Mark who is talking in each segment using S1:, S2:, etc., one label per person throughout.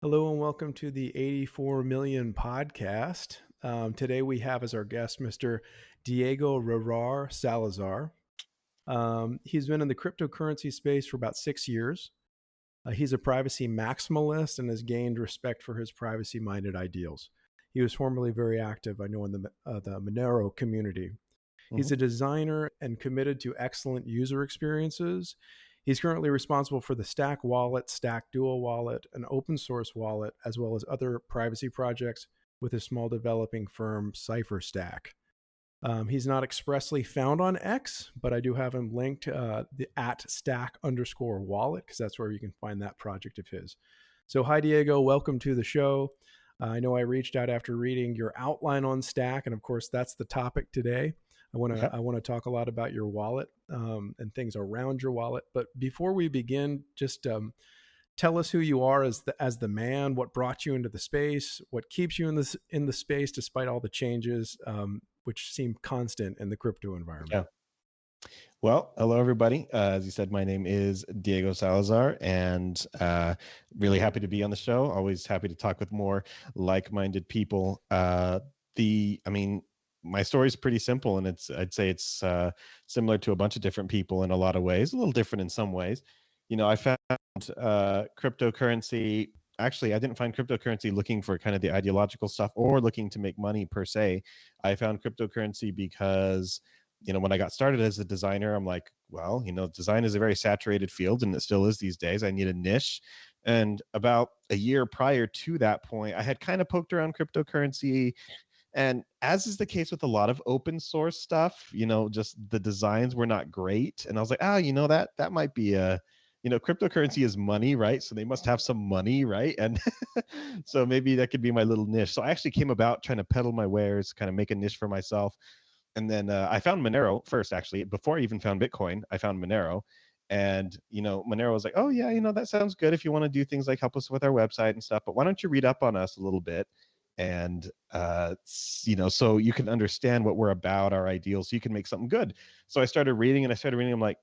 S1: Hello and welcome to the 84 Million podcast. Today we have as our guest Mr. Diego Rehrar Salazar. He's been in the cryptocurrency space for about 6 years. He's a privacy maximalist and has gained respect for his privacy-minded ideals. He was formerly very active, I know, in the Monero community. He's a designer and committed to excellent user experiences. He's currently responsible for the Stack Wallet, Stack Dual Wallet, an open source wallet, as well as other privacy projects with his small developing firm, CipherStack. He's not expressly found on X, but I do have him linked at stack_wallet because that's where you can find that project of his. So hi, Diego. Welcome to the show. I know I reached out after reading your outline on Stack, and of course, that's the topic today. I want to talk a lot about your wallet and things around your wallet. But before we begin, just tell us who you are as the man. What brought you into the space? What keeps you in the space despite all the changes, which seem constant in the crypto environment?
S2: Yeah. Well, hello everybody. As you said, my name is Diego Salazar, and really happy to be on the show. Always happy to talk with more like-minded people. My story is pretty simple, and I'd say it's similar to a bunch of different people in a lot of ways, a little different in some ways. You know, I found cryptocurrency. Actually, I didn't find cryptocurrency looking for kind of the ideological stuff or looking to make money per se. I found cryptocurrency because, you know, when I got started as a designer, I'm like, well, you know, design is a very saturated field, and it still is these days. I need a niche. And about a year prior to that point, I had kind of poked around cryptocurrency. And as is the case with a lot of open source stuff, you know, just the designs were not great. And I was like, you know, that might be cryptocurrency is money, right? So they must have some money, right? And so maybe that could be my little niche. So I actually came about trying to peddle my wares, kind of make a niche for myself. And then I found Monero first, actually. Before I even found Bitcoin, I found Monero. And, you know, Monero was like, oh, yeah, you know, that sounds good if you want to do things like help us with our website and stuff. But why don't you read up on us a little bit? And so you can understand what we're about, our ideals, so you can make something good. So I started reading. I'm like,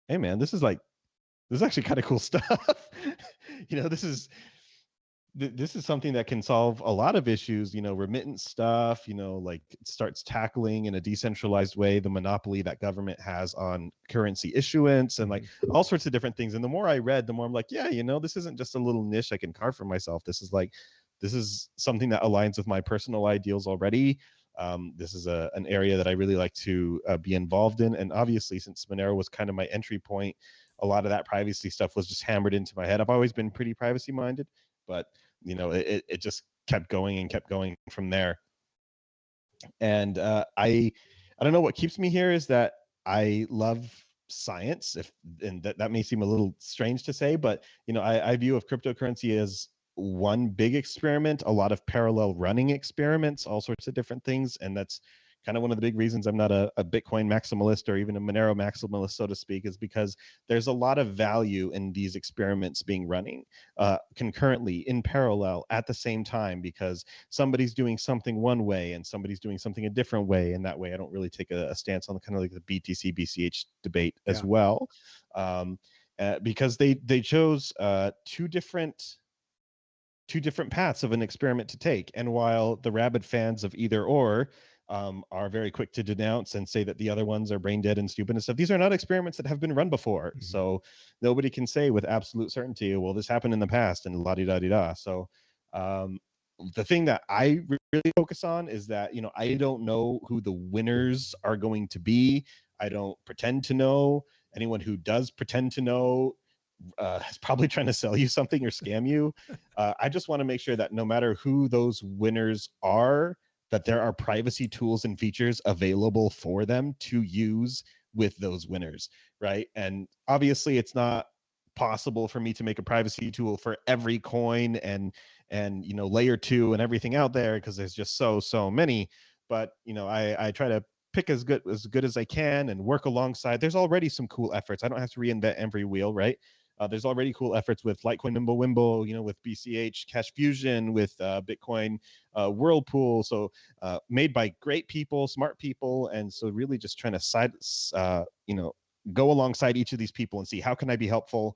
S2: hey man, this is actually kind of cool stuff. You know, this is something that can solve a lot of issues, you know, remittance stuff, you know, like it starts tackling in a decentralized way the monopoly that government has on currency issuance and like all sorts of different things. And the more I read, the more I'm like, yeah, you know, this isn't just a little niche I can carve for myself. This is something that aligns with my personal ideals already. This is an area that I really like to be involved in. And obviously, since Monero was kind of my entry point, a lot of that privacy stuff was just hammered into my head. I've always been pretty privacy minded, but you know, it just kept going and kept going from there. And I don't know, what keeps me here is that I love science. And that may seem a little strange to say, but you know, I view of cryptocurrency as one big experiment, a lot of parallel running experiments, all sorts of different things. And that's kind of one of the big reasons I'm not a Bitcoin maximalist or even a Monero maximalist, so to speak, is because there's a lot of value in these experiments being running concurrently in parallel at the same time, because somebody's doing something one way and somebody's doing something a different way. And that way I don't really take a stance on kind of like the BTC BCH debate as well, because they chose two different paths of an experiment to take. And while the rabid fans of either or are very quick to denounce and say that the other ones are brain dead and stupid and stuff, these are not experiments that have been run before. So nobody can say with absolute certainty, well, this happened in the past and la-di-da-di-da. So the thing that I really focus on is that, you know, I don't know who the winners are going to be. I don't pretend to know. Anyone who does pretend to know is probably trying to sell you something or scam you. I just want to make sure that no matter who those winners are, that there are privacy tools and features available for them to use with those winners, right? And obviously it's not possible for me to make a privacy tool for every coin and you know, layer 2 and everything out there, because there's just so many. But you know, I try to pick as good as I can and work alongside. There's already some cool efforts. I don't have to reinvent every wheel, right? There's already cool efforts with Litecoin MWEB, you know, with BCH Cash Fusion, with Bitcoin Whirlpool. So made by great people, smart people. And so really just trying to go alongside each of these people and see how can I be helpful.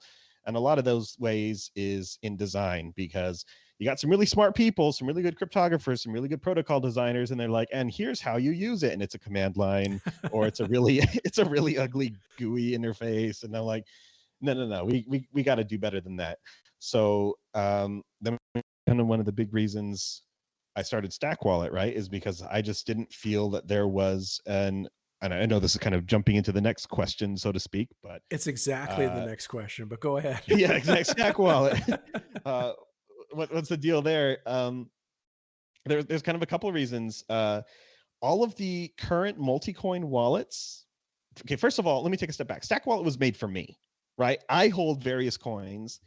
S2: And a lot of those ways is in design, because you got some really smart people, some really good cryptographers, some really good protocol designers, and they're like, and here's how you use it. And it's a command line, or it's a really it's a really ugly GUI interface. And I'm like, no, we got to do better than that. So then kind of one of the big reasons I started Stack Wallet, right, is because I just didn't feel that there was and I know this is kind of jumping into the next question, so to speak, but
S1: it's exactly the next question, but go ahead.
S2: Yeah, exactly. Stack Wallet. What's the deal there? There's kind of a couple of reasons. All of the current multi-coin wallets. Okay, first of all, let me take a step back. Stack Wallet was made for me, right? I hold various coins,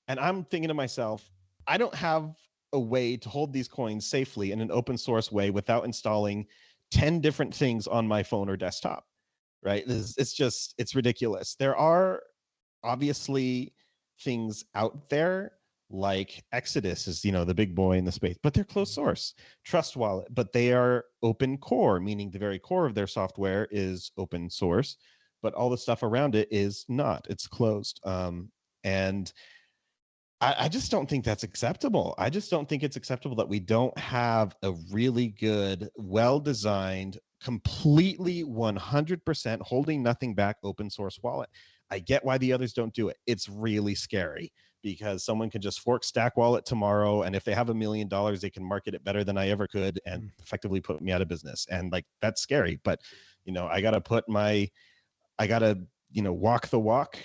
S2: and I'm thinking to myself, I don't have a way to hold these coins safely in an open source way without installing 10 different things on my phone or desktop, right? It's ridiculous. There are obviously things out there like Exodus is, the big boy in the space, but they're closed source. Trust Wallet, but they are open core, meaning the very core of their software is open source, but all the stuff around it is not. It's closed. And I just don't think that's acceptable. I just don't think it's acceptable that we don't have a really good, well-designed, completely 100% holding nothing back open source wallet. I get why the others don't do it. It's really scary because someone can just fork Stack Wallet tomorrow, and if they have $1 million, they can market it better than I ever could and effectively put me out of business. And like, that's scary. But I gotta walk the walk.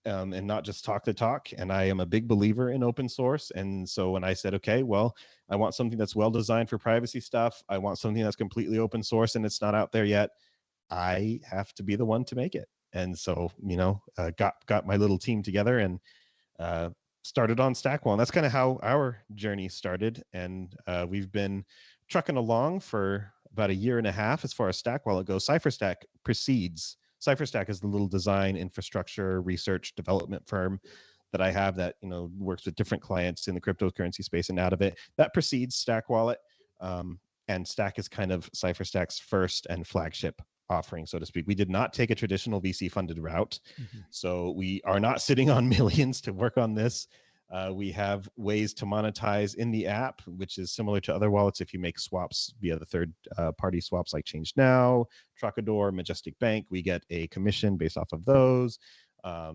S2: And not just talk the talk. And I am a big believer in open source. And so when I said, okay, well, I want something that's well designed for privacy stuff, I want something that's completely open source and it's not out there yet, I have to be the one to make it. And so, got my little team together and started on Stackwall. And that's kind of how our journey started. And we've been trucking along for about 1.5 years as far as Stackwall it goes. CipherStack precedes. CipherStack is the little design, infrastructure, research, development firm that I have that works with different clients in the cryptocurrency space. And out of it, that precedes Stack Wallet. And Stack is kind of CipherStack's first and flagship offering, so to speak. We did not take a traditional VC funded route. So we are not sitting on millions to work on this. We have ways to monetize in the app, which is similar to other wallets. If you make swaps via the third party swaps like Change Now, Trocador, Majestic Bank, we get a commission based off of those.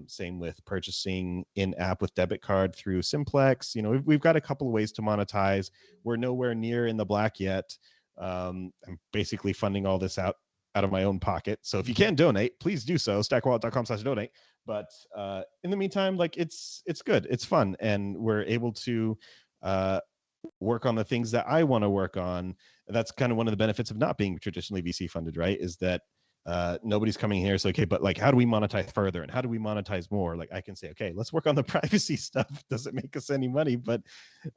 S2: Same with purchasing in app with debit card through Simplex. We've got a couple of ways to monetize. We're nowhere near in the black yet. I'm basically funding all this out of my own pocket. So if you can donate, please do so. stackwallet.com/donate. But in the meantime, like it's good, it's fun, and we're able to work on the things that I want to work on. And that's kind of one of the benefits of not being traditionally VC funded, right? Is that nobody's coming here. So, okay, but like, how do we monetize further, and how do we monetize more? Like, I can say, okay, let's work on the privacy stuff. Doesn't make us any money, but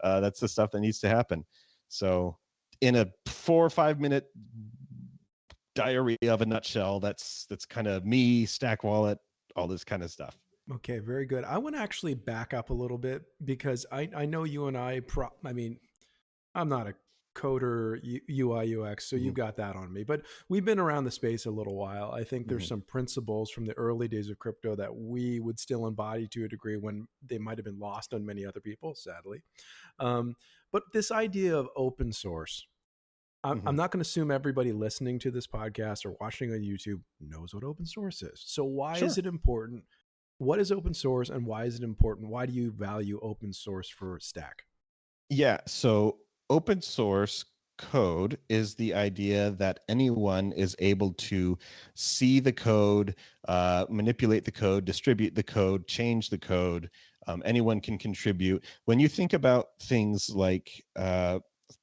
S2: that's the stuff that needs to happen. So, in a 4 or 5 minute diary of a nutshell, that's kind of me, Stack Wallet, all this kind of stuff.
S1: Okay, very good. I want to actually back up a little bit because I know you and I mean, I'm not a coder, UI, UX, so you've got that on me. But we've been around the space a little while. I think there's some principles from the early days of crypto that we would still embody to a degree when they might have been lost on many other people, sadly. But this idea of open source, I'm not going to assume everybody listening to this podcast or watching on YouTube knows what open source is. So why is it important? What is open source and why is it important? Why do you value open source for Stack?
S2: Yeah, so open source code is the idea that anyone is able to see the code, manipulate the code, distribute the code, change the code. Anyone can contribute. When you think about things like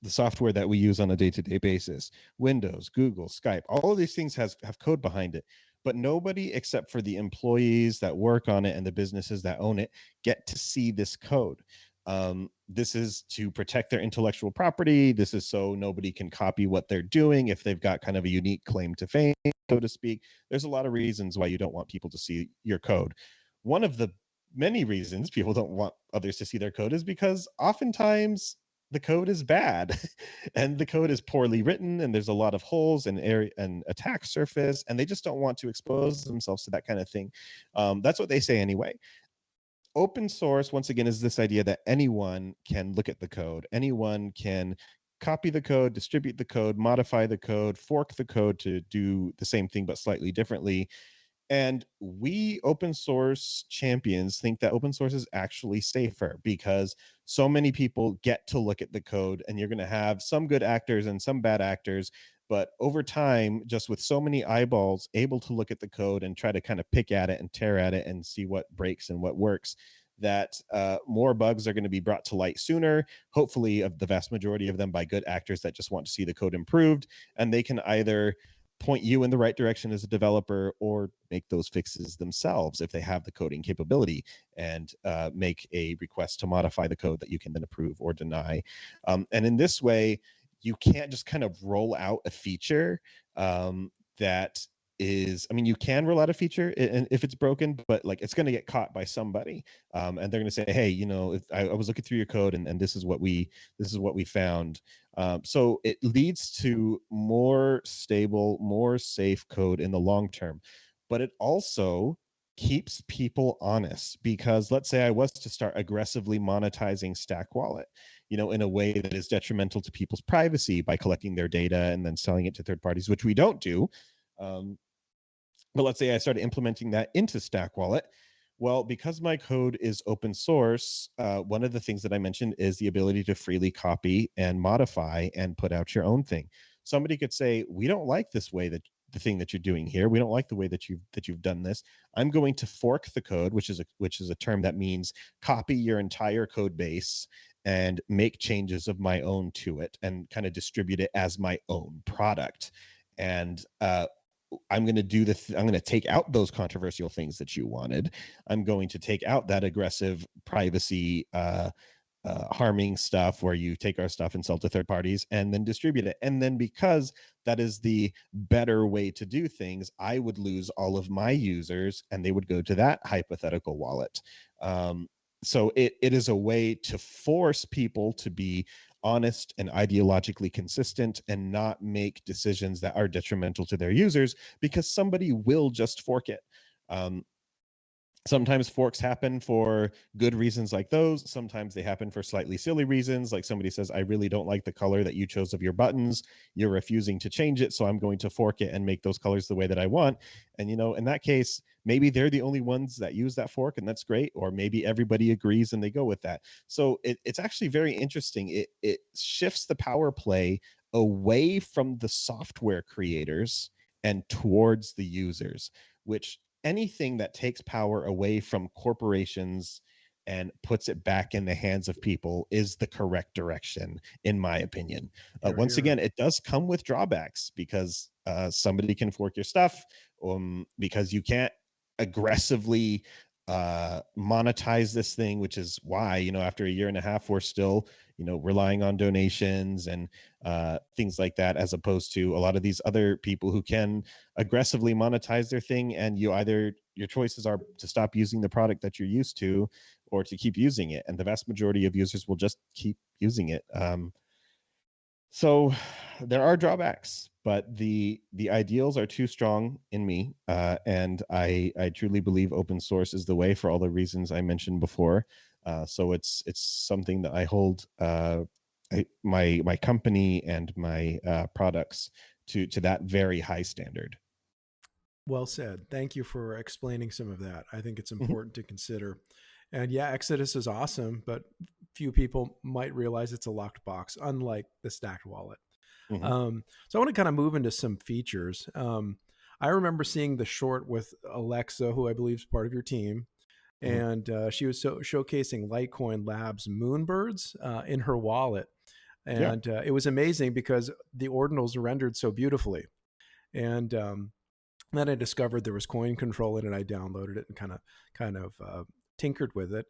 S2: the software that we use on a day-to-day basis, Windows, Google, Skype, all of these things have code behind it. But nobody except for the employees that work on it and the businesses that own it get to see this code. This is to protect their intellectual property. This is so nobody can copy what they're doing if they've got kind of a unique claim to fame, so to speak. There's a lot of reasons why you don't want people to see your code. One of the many reasons people don't want others to see their code is because oftentimes the code is bad and the code is poorly written and there's a lot of holes and area and attack surface, and they just don't want to expose themselves to that kind of thing. That's what they say anyway. open source, once again, is this idea that anyone can look at the code, anyone can copy the code, distribute the code, modify the code, fork the code to do the same thing but slightly differently. And we open source champions think that open source is actually safer because so many people get to look at the code, and you're going to have some good actors and some bad actors. But over time, just with so many eyeballs able to look at the code and try to kind of pick at it and tear at it and see what breaks and what works, that more bugs are going to be brought to light sooner, hopefully of the vast majority of them by good actors that just want to see the code improved. And they can either point you in the right direction as a developer or make those fixes themselves if they have the coding capability, and make a request to modify the code that you can then approve or deny. And in this way, you can't just kind of roll out a feature that is, I mean, you can roll out a feature and if it's broken, but like it's going to get caught by somebody, and they're going to say, hey, you know, if I was looking through your code and this is what we found. So it leads to more stable, more safe code in the long term, but it also keeps people honest, because let's say I was to start aggressively monetizing Stack Wallet, you know, in a way that is detrimental to people's privacy by collecting their data and then selling it to third parties, which we don't do. But let's say I started implementing that into Stack Wallet. Well, because my code is open source, one of the things that I mentioned is the ability to freely copy and modify and put out your own thing. Somebody could say, we don't like this way that the thing that you're doing here. We don't like the way that you've done this. I'm going to fork the code, which is a term that means copy your entire code base and make changes of my own to it and kind of distribute it as my own product. And I'm going to do I'm going to take out those controversial things that you wanted. I'm going to take out that aggressive privacy harming stuff where you take our stuff and sell to third parties and then distribute it. And then because that is the better way to do things, I would lose all of my users and they would go to that hypothetical wallet. So it is a way to force people to be honest and ideologically consistent and not make decisions that are detrimental to their users, because somebody will just fork it. Sometimes forks happen for good reasons like those. Sometimes they happen for slightly silly reasons, like somebody says, I really don't like the color that you chose of your buttons. You're refusing to change it, so I'm going to fork it and make those colors the way that I want. And, you know, in that case, maybe they're the only ones that use that fork, and that's great. Or maybe everybody agrees and they go with that. So it's actually very interesting. It shifts the power play away from the software creators and towards the users, which anything that takes power away from corporations and puts it back in the hands of people is the correct direction, in my opinion. Once again, it does come with drawbacks, because somebody can fork your stuff, because you can't aggressively monetize this thing, which is why, you know, after a year and a half, we're still, you know, relying on donations and things like that, as opposed to a lot of these other people who can aggressively monetize their thing, and your choices are to stop using the product that you're used to or to keep using it, and the vast majority of users will just keep using it. So there are drawbacks, but the ideals are too strong in me, and I truly believe open source is the way for all the reasons I mentioned before. So it's something that I hold my company and my products to that very high standard.
S1: Well said. Thank you for explaining some of that. I think it's
S2: Mm-hmm.
S1: important to consider. And yeah, Exodus is awesome, but few people might realize it's a locked box, unlike the stacked wallet.
S2: Mm-hmm.
S1: So I want to kind of move into some features. I remember seeing the short with Alexa, who I believe is part of your team,
S2: Mm-hmm.
S1: and she was showcasing Litecoin Labs Moonbirds in her wallet.
S2: Yeah.
S1: And it was amazing because the ordinals rendered so beautifully. And then I discovered there was coin control in it. I downloaded it and kind of tinkered with it.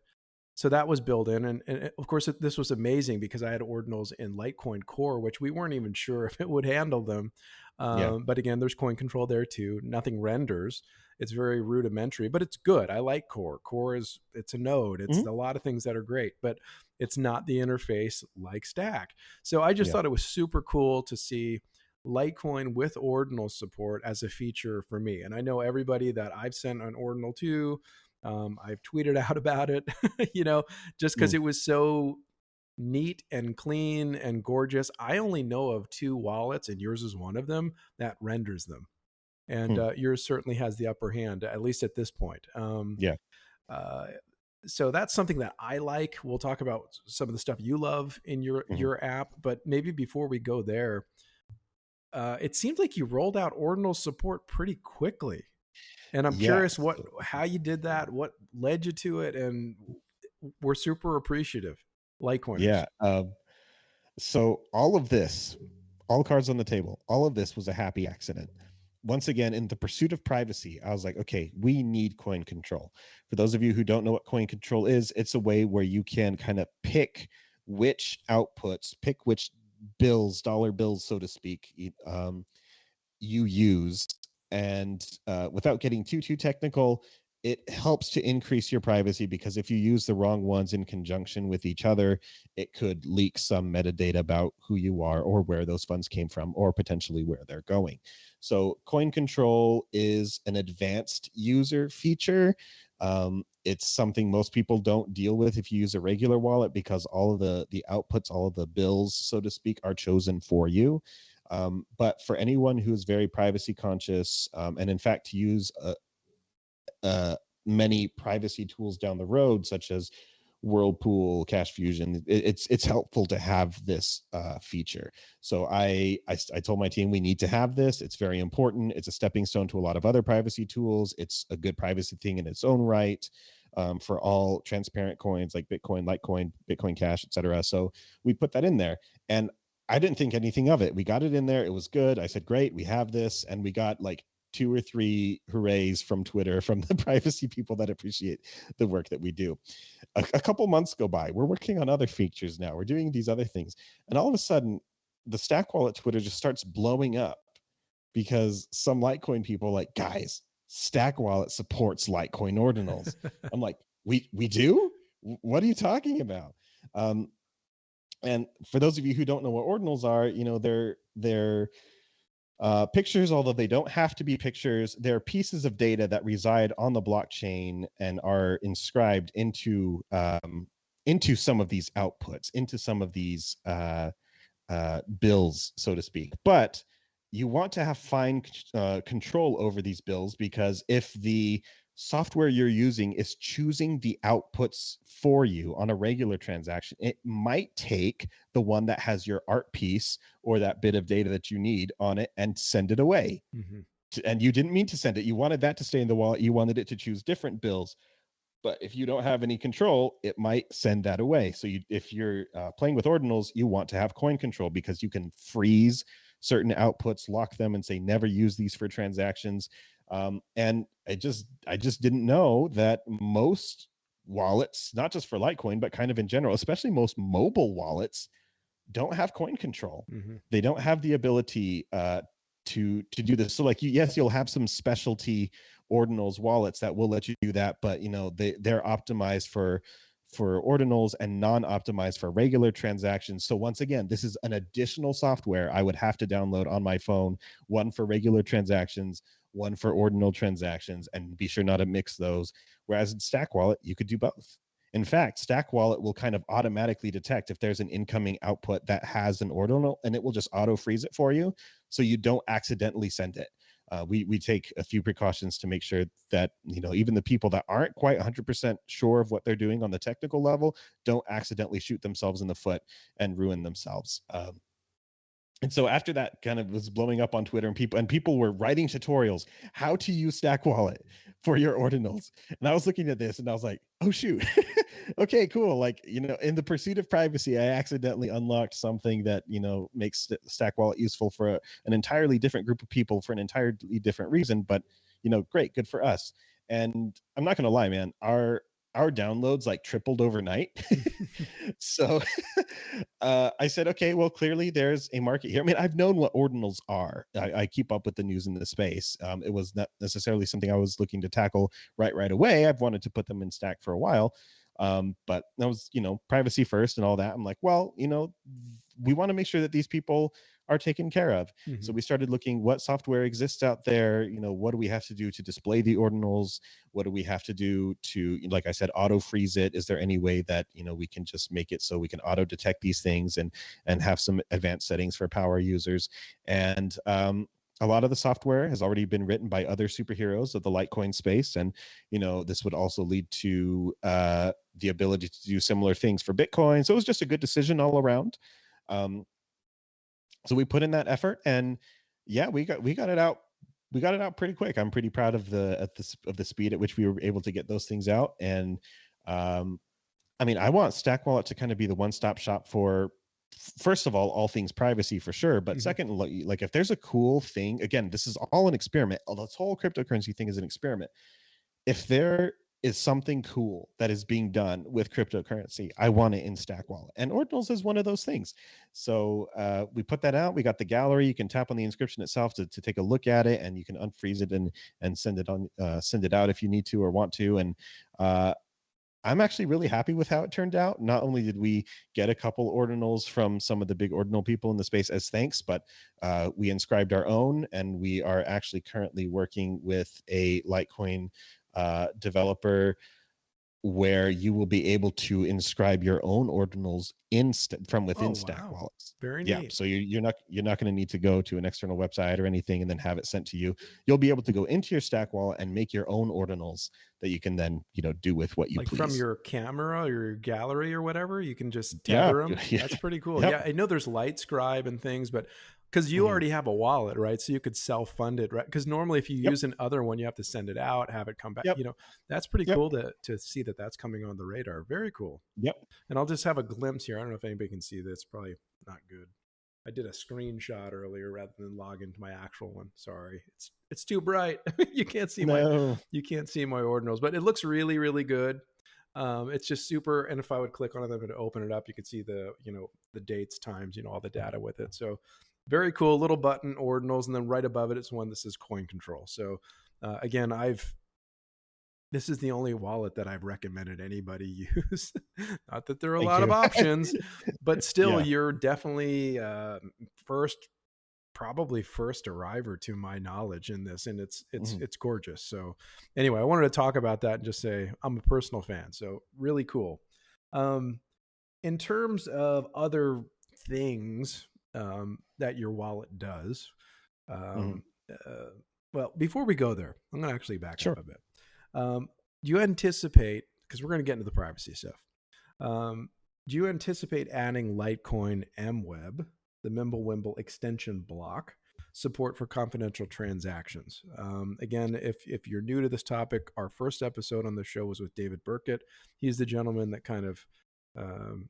S1: So that was built in. And of course, this was amazing because I had ordinals in Litecoin Core, which we weren't even sure if it would handle them.
S2: Yeah.
S1: But again, there's coin control there too. Nothing renders. It's very rudimentary, but it's good. I like Core. Core it's a node. It's
S2: Mm-hmm.
S1: a lot of things that are great, but it's not the interface like Stack. So I just
S2: Yeah.
S1: thought it was super cool to see Litecoin with ordinal support as a feature for me. And I know everybody that I've sent an ordinal to, I've tweeted out about it, just because
S2: Mm,
S1: it was so neat and clean and gorgeous. I only know of 2 wallets, and yours is one of them, that renders them. And
S2: mm,
S1: yours certainly has the upper hand, at least at this point.
S2: yeah.
S1: Uh, so that's something that I like. We'll talk about some of the stuff you love in your
S2: Mhm.
S1: your app, but maybe before we go there, it seems like you rolled out Ordinal support pretty quickly, and I'm curious
S2: Yes.
S1: how you did that, what led you to it, and we're super appreciative, Litecoiners.
S2: Yeah. So all of this, all cards on the table, all of this was a happy accident. Once again, in the pursuit of privacy, I was like, okay, we need coin control. For those of you who don't know what coin control is, it's a way where you can kind of pick which outputs, pick which bills, dollar bills, so to speak, you use. And without getting too technical, it helps to increase your privacy, because if you use the wrong ones in conjunction with each other, it could leak some metadata about who you are or where those funds came from, or potentially where they're going. So coin control is an advanced user feature. It's something most people don't deal with if you use a regular wallet, because all of the outputs, all of the bills, so to speak, are chosen for you. But for anyone who's very privacy conscious, and in fact to use many privacy tools down the road, such as Whirlpool, Cash Fusion, it's helpful to have this feature. So I told my team we need to have this. It's very important. It's a stepping stone to a lot of other privacy tools. It's a good privacy thing in its own right. For all transparent coins like Bitcoin, Litecoin, Bitcoin Cash, etc. So we put that in there, and I didn't think anything of it. We got it in there. It was good. I said, great, we have this. And we got like 2 or 3 hoorays from Twitter, from the privacy people that appreciate the work that we do. A couple months go by. We're working on other features now. We're doing these other things. And all of a sudden, the Stack Wallet Twitter just starts blowing up, because some Litecoin people are like, guys, Stack Wallet supports Litecoin ordinals. I'm like, we do? What are you talking about? And for those of you who don't know what ordinals are, they're pictures, although they don't have to be pictures. They're pieces of data that reside on the blockchain and are inscribed into some of these outputs, into some of these bills, so to speak. But you want to have fine control over these bills, because if the software you're using is choosing the outputs for you on a regular transaction, it might take the one that has your art piece or that bit of data that you need on it and send it away.
S1: Mm-hmm.
S2: And you didn't mean to send it. You wanted that to stay in the wallet. You wanted it to choose different bills. But if you don't have any control, it might send that away. So if you're playing with ordinals, you want to have coin control, because you can freeze certain outputs, lock them, and say never use these for transactions. And I just didn't know that most wallets, not just for Litecoin, but kind of in general, especially most mobile wallets, don't have coin control.
S1: Mm-hmm.
S2: They don't have the ability to do this. So like yes, you'll have some specialty ordinals wallets that will let you do that, but they're optimized for ordinals and non-optimized for regular transactions. So once again, this is an additional software I would have to download on my phone, one for regular transactions, one for ordinal transactions, and be sure not to mix those. Whereas in Stack Wallet, you could do both. In fact, Stack Wallet will kind of automatically detect if there's an incoming output that has an ordinal, and it will just auto freeze it for you, so you don't accidentally send it. We take a few precautions to make sure that even the people that aren't quite 100% sure of what they're doing on the technical level don't accidentally shoot themselves in the foot and ruin themselves. And so after that kind of was blowing up on Twitter, and people were writing tutorials how to use Stack Wallet for your ordinals. And I was looking at this and I was like, oh shoot. Okay, cool. Like, in the pursuit of privacy, I accidentally unlocked something that, makes Stack Wallet useful for an entirely different group of people for an entirely different reason. But, great, good for us. And I'm not going to lie, man, our downloads like tripled overnight. So I said, okay, well, clearly there's a market here. I mean, I've known what ordinals are. I keep up with the news in the space. It was not necessarily something I was looking to tackle right away. I've wanted to put them in Stack for a while. But that was, privacy first and all that. I'm like, well, we want to make sure that these people are taken care of. So
S1: Mhm.
S2: we started looking what software exists out there. What do we have to do to display the ordinals? What do we have to do to, like I said, auto freeze it? Is there any way that we can just make it so we can auto detect these things and have some advanced settings for power users? And a lot of the software has already been written by other superheroes of the Litecoin space, and this would also lead to the ability to do similar things for Bitcoin. So it was just a good decision all around. So we put in that effort, and yeah, we got it out. We got it out pretty quick. I'm pretty proud of the speed at which we were able to get those things out. And I mean, I want Stack Wallet to kind of be the one-stop shop for, first of all things privacy for sure. But
S1: Mhm.
S2: second, like if there's a cool thing, again, this is all an experiment. This whole cryptocurrency thing is an experiment. If there is something cool that is being done with cryptocurrency, I want it in Stack Wallet, and Ordinals is one of those things. So we put that out. We got the gallery. You can tap on the inscription itself to take a look at it, and you can unfreeze it and send it out if you need to or want to. And I'm actually really happy with how it turned out. Not only did we get a couple ordinals from some of the big ordinal people in the space as thanks, but we inscribed our own, and we are actually currently working with a Litecoin developer where you will be able to inscribe your own ordinals from
S1: Oh,
S2: within Stack
S1: wow.
S2: Wallets.
S1: Very
S2: Yeah,
S1: neat.
S2: so you're not going to need to go to an external website or anything and then have it sent to you. You'll be able to go into your Stack Wallet and make your own ordinals that you can then do with what you
S1: Like from
S2: please.
S1: your camera or your gallery or whatever, you can just
S2: Yeah,
S1: tether them.
S2: yeah,
S1: That's pretty cool.
S2: yep.
S1: Yeah, I know there's Scribe and things, but because you
S2: Mhm.
S1: already have a wallet, right? So you could self-fund it, right? Because normally if you
S2: Yep,
S1: use another one, you have to send it out, have it come back.
S2: yep,
S1: That's pretty
S2: yep,
S1: cool to see that that's coming on the radar. Very cool.
S2: yep.
S1: And I'll just have a glimpse here. I don't know if anybody can see this. Probably not good. I did a screenshot earlier rather than log into my actual one. Sorry, it's too bright. you can't see my
S2: No.
S1: you can't see my ordinals, but it looks really really good. It's just super. And if I would click on it, I'm going to open it up. You can see the dates, times, all the data with it. So very cool. Little button ordinals, and then right above it, it's one that says coin control. So again, this is the only wallet that I've recommended anybody use. Not that there are a
S2: Thank
S1: lot of
S2: you.
S1: options, but still,
S2: Yeah.
S1: you're definitely probably first arriver to my knowledge in this, and
S2: Mhm.
S1: it's gorgeous. So, anyway, I wanted to talk about that and just say I'm a personal fan. So, really cool. Um, in terms of other things that your wallet does,
S2: Mhm.
S1: um, uh, well, before we go there, I'm going to actually back up
S2: Sure.
S1: a bit. Do you anticipate, because we're going to get into the privacy stuff, um, do you anticipate adding Litecoin MWEB, the Mimblewimble extension block, support for confidential transactions? Again, if you're new to this topic, our first episode on the show was with David Burkett. He's the gentleman that kind of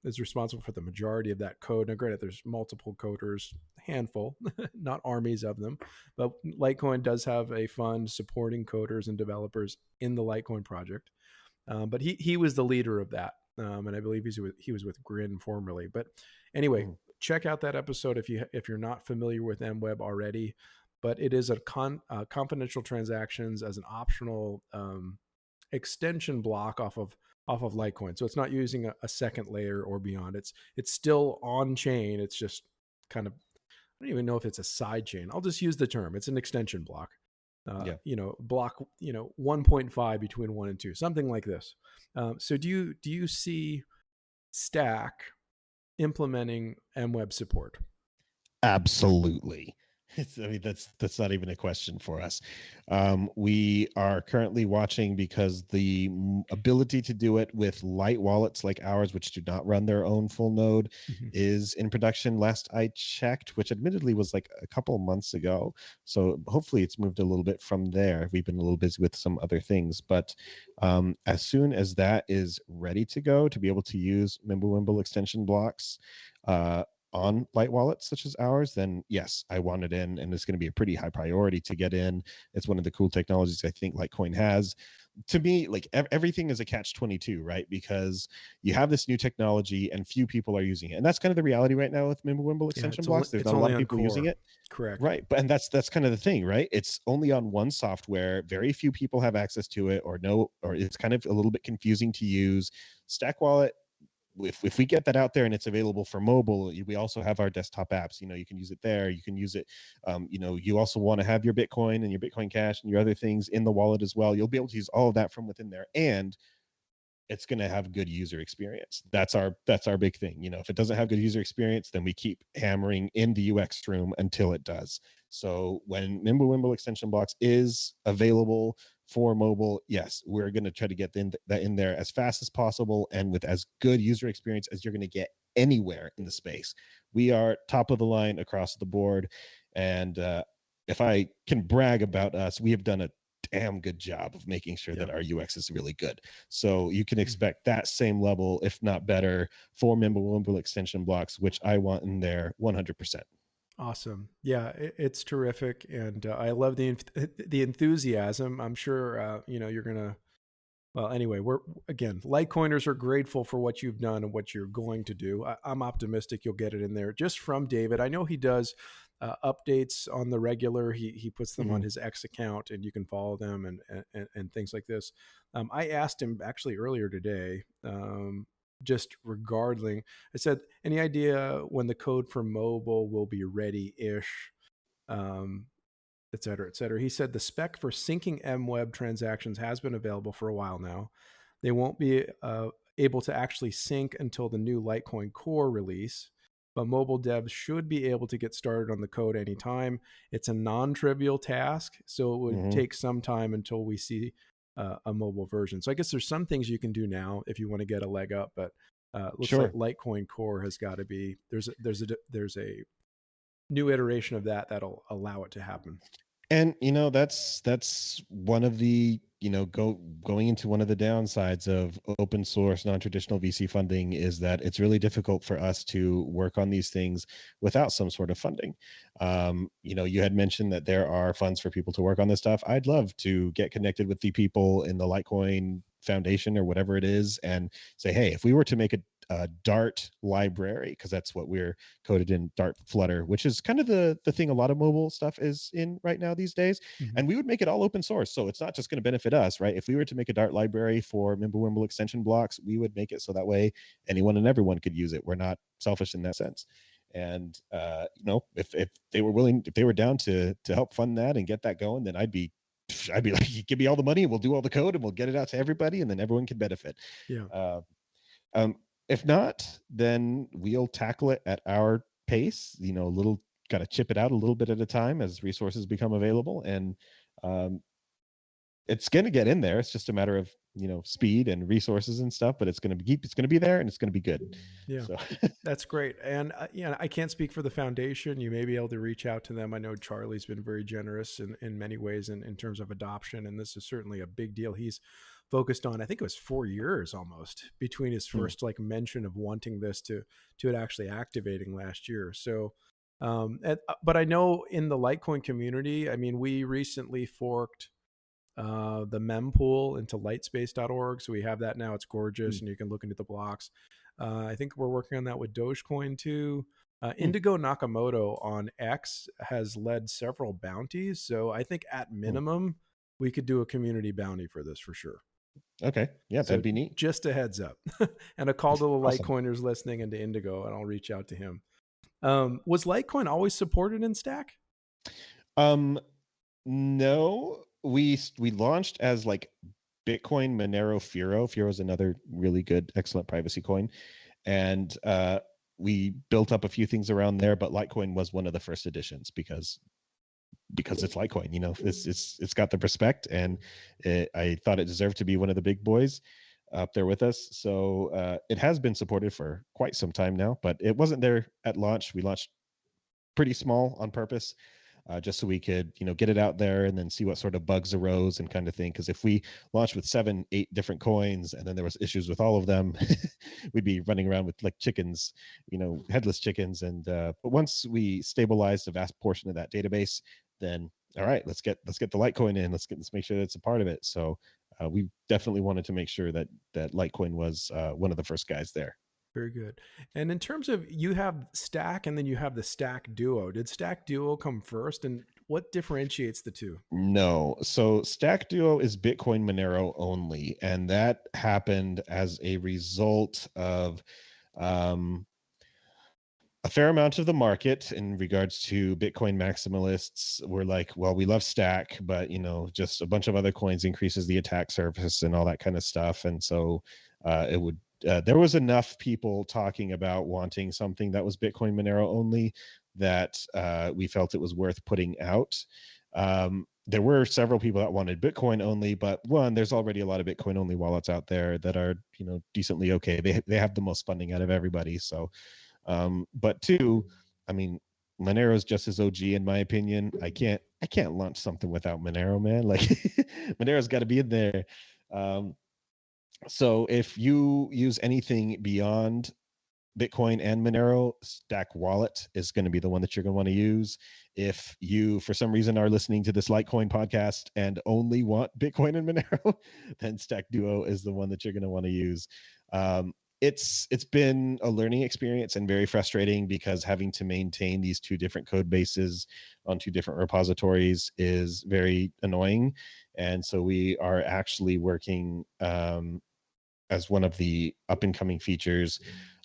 S1: is responsible for the majority of that code. Now, granted, there's multiple coders, handful, not armies of them, but Litecoin does have a fund supporting coders and developers in the Litecoin project. But he was the leader of that, and I believe he was with Grin formerly. But anyway,
S2: Mhm.
S1: check out that episode if you're not familiar with MWeb already. But it is a confidential transactions as an optional extension block off of Litecoin. So it's not using a second layer or beyond. It's still on chain. It's just kind of, I don't even know if it's a side chain. I'll just use the term. It's an extension block.
S2: Yeah.
S1: Block 1.5 between 1 and 2, something like this. So do you see Stack implementing MWeb support?
S2: Absolutely. I mean, that's not even a question for us. We are currently watching because the ability to do it with light wallets like ours, which do not run their own full node,
S1: Mhm.
S2: is in production. Last I checked, which admittedly was like a couple of months ago. So hopefully it's moved a little bit from there. We've been a little busy with some other things, but as soon as that is ready to go, to be able to use Mimblewimble extension blocks, on light wallets such as ours, then yes, I want it in, and it's going to be a pretty high priority to get in. It's one of the cool technologies I think Litecoin has. To me, like everything is a catch 22, right? Because you have this new technology and few people are using it, and that's kind of the reality right now with Mimblewimble
S1: Yeah,
S2: extension blocks. There's
S1: it's
S2: not a lot
S1: only
S2: of
S1: on
S2: people using
S1: core.
S2: it.
S1: Correct.
S2: Right. But and that's kind of the thing, right? It's only on one software. Very few people have access to it, or no, or it's kind of a little bit confusing to use. Stack Wallet, if we get that out there and it's available for mobile, we also have our desktop apps. You can use it there. You can use it. You also want to have your Bitcoin and your Bitcoin Cash and your other things in the wallet as well. You'll be able to use all of that from within there, and it's going to have good user experience. That's our big thing. If it doesn't have good user experience, then we keep hammering in the UX room until it does. So when MWEB extension blocks is available for mobile, yes, we're going to try to get that in there as fast as possible and with as good user experience as you're going to get anywhere in the space. We are top of the line across the board. And if I can brag about us, we have done a damn good job of making sure that our UX is really good. So you can expect that same level, if not better, for MWEB extension blocks, which I want in there 100%.
S1: Awesome. Yeah, it's terrific. And I love the enthusiasm. I'm sure, you're going to, well, anyway, Litecoiners are grateful for what you've done and what you're going to do. I'm optimistic you'll get it in there just from David. I know he does updates on the regular. He puts them on his X account, and you can follow them and things like this. I asked him actually earlier today, just regarding, I said, any idea when the code for mobile will be ready-ish, et cetera, et cetera. He said the spec for syncing MWEB transactions has been available for a while now. They won't be able to actually sync until the new Litecoin Core release, but mobile devs should be able to get started on the code anytime. It's a non-trivial task, so it would take some time until we see a mobile version. So I guess there's some things you can do now if you want to get a leg up, but looks like Litecoin Core has got to be, there's a new iteration of that'll allow it to happen.
S2: And that's one of the going into one of the downsides of open source non-traditional VC funding is that it's really difficult for us to work on these things without some sort of funding. You had mentioned that there are funds for people to work on this stuff. I'd love to get connected with the people in the Litecoin Foundation or whatever it is and say, hey, if we were to make a Dart library, because that's what we're coded in, Dart Flutter, which is kind of the thing a lot of mobile stuff is in right now these days. And we would make it all open source, so it's not just going to benefit us, right? If we were to make a Dart library for MWEB extension blocks, we would make it so that way anyone and everyone could use it. We're not selfish in that sense. And if they were willing, if they were down to help fund that and get that going, then I'd be like, give me all the money, we'll do all the code, and we'll get it out to everybody, and then everyone can benefit. If not, then we'll tackle it at our pace, got to chip it out a little bit at a time as resources become available. And it's going to get in there. It's just a matter of, speed and resources and stuff, but it's going to be there, and it's going to be good.
S1: Yeah. So. That's great. And I can't speak for the foundation. You may be able to reach out to them. I know Charlie's been very generous in many ways in terms of adoption. And this is certainly a big deal. He's focused on, I think it was 4 years almost between his first mention of wanting this to it actually activating last year. So, but I know in the Litecoin community, I mean, we recently forked the mempool into lightspace.org. So we have that now. It's gorgeous, and you can look into the blocks. I think we're working on that with Dogecoin too. Indigo Nakamoto on X has led several bounties. So I think at minimum, we could do a community bounty for this for sure.
S2: Okay. Yeah, that'd be neat.
S1: Just a heads up. And a call to the Litecoiners listening and to Indigo, and I'll reach out to him. Was Litecoin always supported in Stack?
S2: No. We launched as like Bitcoin, Monero, Firo. Firo is another really good, excellent privacy coin. And we built up a few things around there, but Litecoin was one of the first editions because it's Litecoin, it's got the respect, and I thought it deserved to be one of the big boys up there with us. So it has been supported for quite some time now, but it wasn't there at launch. We launched pretty small on purpose, just so we could, get it out there and then see what sort of bugs arose and kind of thing. Because if we launched with 7, 8 different coins and then there was issues with all of them, we'd be running around with like chickens, headless chickens. And but once we stabilized a vast portion of that database, then all right, let's get the Litecoin in. Let's make sure that's a part of it. So we definitely wanted to make sure that Litecoin was one of the first guys there.
S1: Very good. And in terms of, you have Stack and then you have the Stack Duo. Did Stack Duo come first, and what differentiates the two?
S2: No. So Stack Duo is Bitcoin Monero only. And that happened as a result of A fair amount of the market in regards to Bitcoin maximalists were like, well, we love Stack, but just a bunch of other coins increases the attack surface and all that kind of stuff. And so there was enough people talking about wanting something that was Bitcoin Monero only that we felt it was worth putting out. There were several people that wanted Bitcoin only, but one, there's already a lot of Bitcoin only wallets out there that are, decently okay. They have the most funding out of everybody. So, but two, I mean, Monero is just as OG in my opinion. I can't launch something without Monero, man. Like Monero's got to be in there. So if you use anything beyond Bitcoin and Monero, Stack Wallet is going to be the one that you're going to want to use. If you, for some reason, are listening to this Litecoin podcast and only want Bitcoin and Monero, then Stack Duo is the one that you're going to want to use. It's been a learning experience and very frustrating because having to maintain these two different code bases on two different repositories is very annoying. And so we are actually working as one of the up and coming features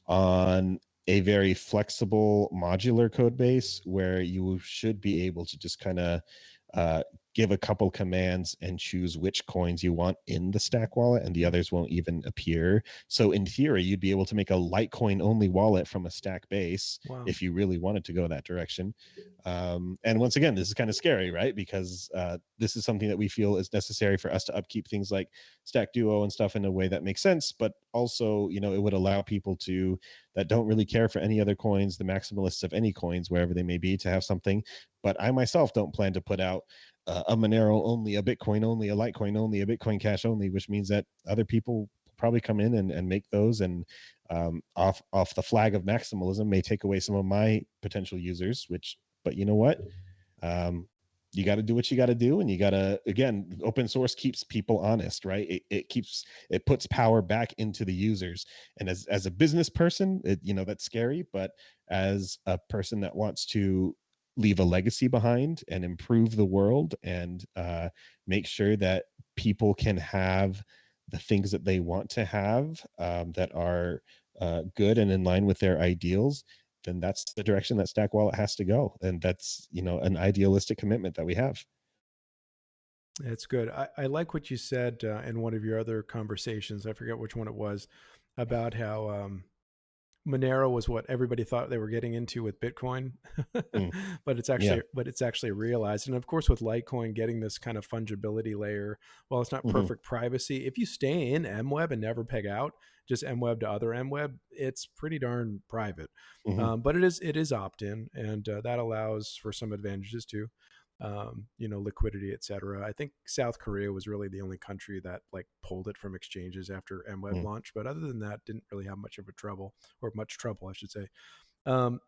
S2: on a very flexible modular code base where you should be able to just kind of give a couple commands and choose which coins you want in the Stack wallet, and the others won't even appear. So in theory, you'd be able to make a Litecoin only wallet from a Stack base. Wow. If you really wanted to go that direction. And once again, this is kind of scary, right? Because this is something that we feel is necessary for us to upkeep things like Stack Duo and stuff in a way that makes sense, but also, it would allow people that don't really care for any other coins, the maximalists of any coins, wherever they may be, to have something. But I myself don't plan to put out a Monero only, a Bitcoin only, a Litecoin only, a Bitcoin Cash only, which means that other people probably come in and make those, and off the flag of maximalism may take away some of my potential users, but you know what? You got to do what you got to do, and you got to, again, open source keeps people honest, right? It puts power back into the users. And as a business person, that's scary, but as a person that wants to leave a legacy behind and improve the world and make sure that people can have the things that they want to have that are good and in line with their ideals, then that's the direction that Stack Wallet has to go. And that's, an idealistic commitment that we have.
S1: That's good. I like what you said in one of your other conversations. I forget which one it was, about how Monero was what everybody thought they were getting into with Bitcoin, but it's actually realized. And of course, with Litecoin getting this kind of fungibility layer, while it's not perfect privacy, if you stay in MWEB and never peg out, just MWEB to other MWEB, it's pretty darn private. But it is opt-in, and that allows for some advantages too. Liquidity, et cetera. I think South Korea was really the only country that pulled it from exchanges after MWEB launch. But other than that, didn't really have much trouble, I should say.